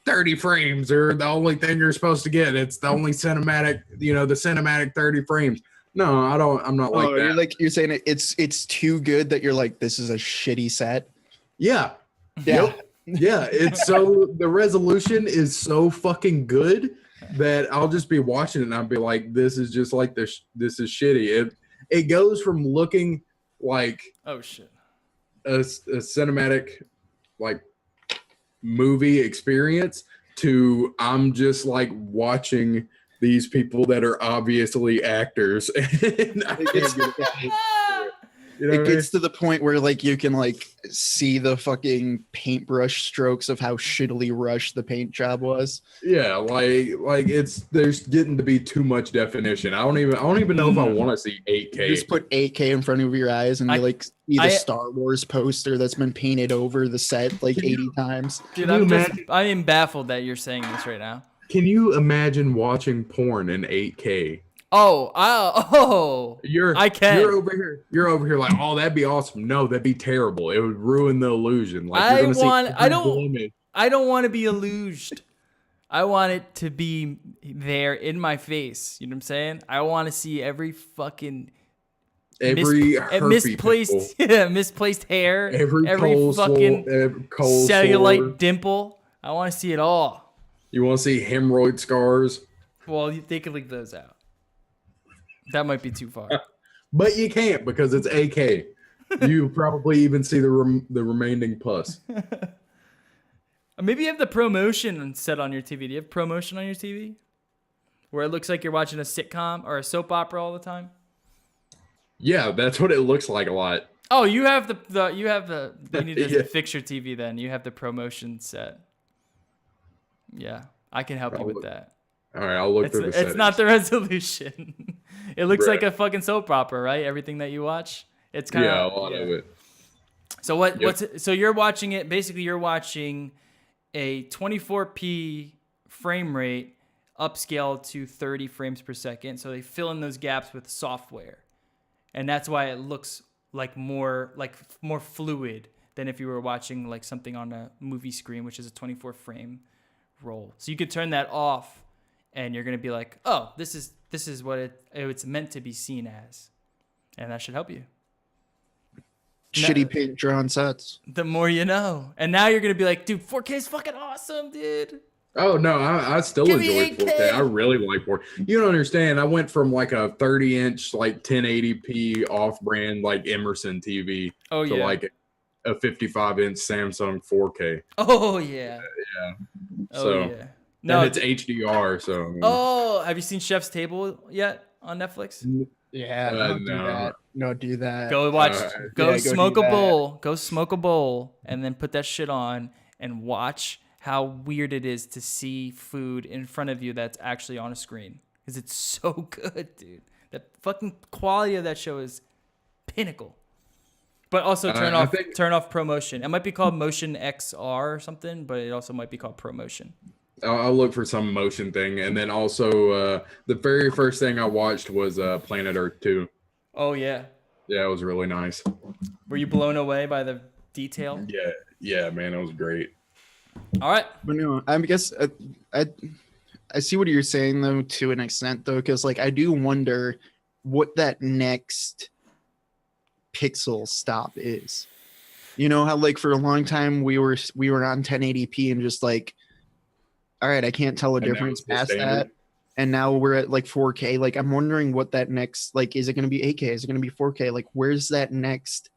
[SPEAKER 2] 30 frames are the only thing you're supposed to get. It's the only cinematic, the cinematic 30 frames. No, I don't. I'm not like that.
[SPEAKER 3] You're saying it's too good that you're like, this is a shitty set.
[SPEAKER 2] Yeah. Yep. Yeah. It's so the resolution is so fucking good that I'll just be watching it and I'll be like, this is just like this. This is shitty. It goes from looking like
[SPEAKER 1] oh shit
[SPEAKER 2] a cinematic like movie experience to I'm just like watching these people that are obviously actors. And
[SPEAKER 3] it gets to the point where like you can like see the fucking paintbrush strokes of how shittily rushed the paint job was.
[SPEAKER 2] Yeah, like there's getting to be too much definition. I don't even know if I want to see 8K.
[SPEAKER 3] You just put 8K in front of your eyes and you like see the Star Wars poster that's been painted over the set like 80 times.
[SPEAKER 1] Dude, I am baffled that you're saying this right now.
[SPEAKER 2] Can you imagine watching porn in 8K?
[SPEAKER 1] I can.
[SPEAKER 2] You're over here like, oh, that'd be awesome. No, that'd be terrible. It would ruin the illusion. Like
[SPEAKER 1] I don't want to be illusioned. I want it to be there in my face. You know what I'm saying? I want to see every fucking misplaced hair, every fucking cellulite dimple. I want to see it all.
[SPEAKER 2] You want to see hemorrhoid scars?
[SPEAKER 1] Well, they could leave those out. That might be too far.
[SPEAKER 2] But you can't because it's AK. You probably even see the remaining pus.
[SPEAKER 1] Maybe you have the promotion set on your TV. Do you have promotion on your TV? Where it looks like you're watching a sitcom or a soap opera all the time?
[SPEAKER 2] Yeah, that's what it looks like a lot.
[SPEAKER 1] Oh, you have you need to fix your TV then. You have the promotion set. Yeah, I can help you with that.
[SPEAKER 2] All right, I'll look through the settings.
[SPEAKER 1] It's not the resolution. It looks like a fucking soap opera, right? Everything that you watch. It's kind of
[SPEAKER 2] a lot of it.
[SPEAKER 1] So so you're watching it, basically you're watching a 24p frame rate upscale to 30 frames per second. So they fill in those gaps with software. And that's why it looks like more fluid than if you were watching like something on a movie screen, which is a 24 frame roll. So you could turn that off and you're going to be like, oh, this is what it's meant to be seen as. And that should help you.
[SPEAKER 3] Shitty paint drawn sets.
[SPEAKER 1] The more you know. And now you're going to be like, dude, 4K is fucking awesome, dude.
[SPEAKER 2] Oh no, I still
[SPEAKER 1] Give me
[SPEAKER 2] enjoy
[SPEAKER 1] 8K.
[SPEAKER 2] 4K. I really like 4K. You don't understand. I went from like a 30-inch like 1080p off-brand like Emerson TV
[SPEAKER 1] Oh,
[SPEAKER 2] to
[SPEAKER 1] yeah.
[SPEAKER 2] like a 55-inch Samsung 4K.
[SPEAKER 1] Oh, yeah.
[SPEAKER 2] Yeah.
[SPEAKER 1] Oh,
[SPEAKER 2] So
[SPEAKER 1] yeah. No,
[SPEAKER 2] and it's HDR. So
[SPEAKER 1] oh, have you seen Chef's Table yet on Netflix?
[SPEAKER 3] Yeah,
[SPEAKER 2] no.
[SPEAKER 3] do that. No, do that.
[SPEAKER 1] Go watch. Go
[SPEAKER 3] Yeah, go
[SPEAKER 1] smoke
[SPEAKER 3] do
[SPEAKER 1] a
[SPEAKER 3] that.
[SPEAKER 1] bowl. Go smoke a bowl, and then put that shit on and watch how weird it is to see food in front of you that's actually on a screen. Because it's so good, dude. The fucking quality of that show is pinnacle. But also turn off ProMotion. It might be called Motion XR or something, but it also might be called ProMotion.
[SPEAKER 2] I'll look for some motion thing, and then also the very first thing I watched was Planet Earth 2.
[SPEAKER 1] Oh yeah.
[SPEAKER 2] Yeah, it was really nice.
[SPEAKER 1] Were you blown away by the detail?
[SPEAKER 2] Yeah, man, it was great.
[SPEAKER 1] All right.
[SPEAKER 3] But no, I guess I see what you're saying though to an extent though, because like I do wonder what that next pixel stop is. You know how like for a long time we were on 1080p and just like, all right, I can't tell a difference past that. And now we're at like 4K. Like I'm wondering what that next, like, is it going to be 8K? Is it going to be 4K? Like where's that next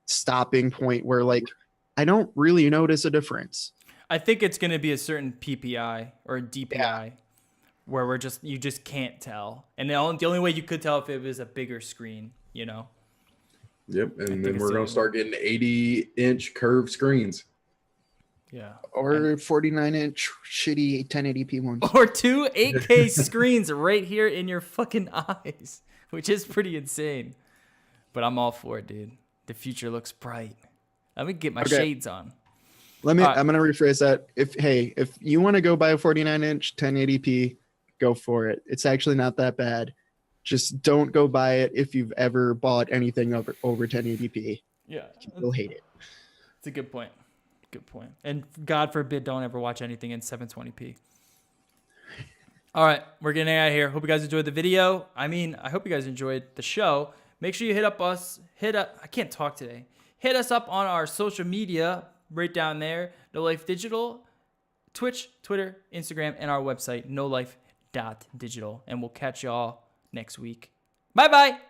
[SPEAKER 3] stopping point where like I don't really notice a difference?
[SPEAKER 1] I think it's going to be a certain PPI or a DPI where you just can't tell. And the only way you could tell if it was a bigger screen, you know?
[SPEAKER 2] Yep, and then we're going to start getting 80-inch curved screens.
[SPEAKER 1] Yeah.
[SPEAKER 3] Or 49-inch shitty 1080p ones.
[SPEAKER 1] Or 2 8K screens right here in your fucking eyes, which is pretty insane. But I'm all for it, dude. The future looks bright. Let me get my shades on.
[SPEAKER 3] I'm gonna rephrase that. If you want to go buy a 49-inch 1080p, go for it. It's actually not that bad. Just don't go buy it if you've ever bought anything over 1080p.
[SPEAKER 1] Yeah.
[SPEAKER 3] You'll hate it.
[SPEAKER 1] It's a good point. Good point. And God forbid, don't ever watch anything in 720p. All right, we're getting out of here. Hope you guys enjoyed the video. I hope you guys enjoyed the show. Make sure you hit us up on our social media right down there. No Life Digital, Twitch, Twitter, Instagram, and our website, nolife.digital. And we'll catch y'all next week. Bye-bye.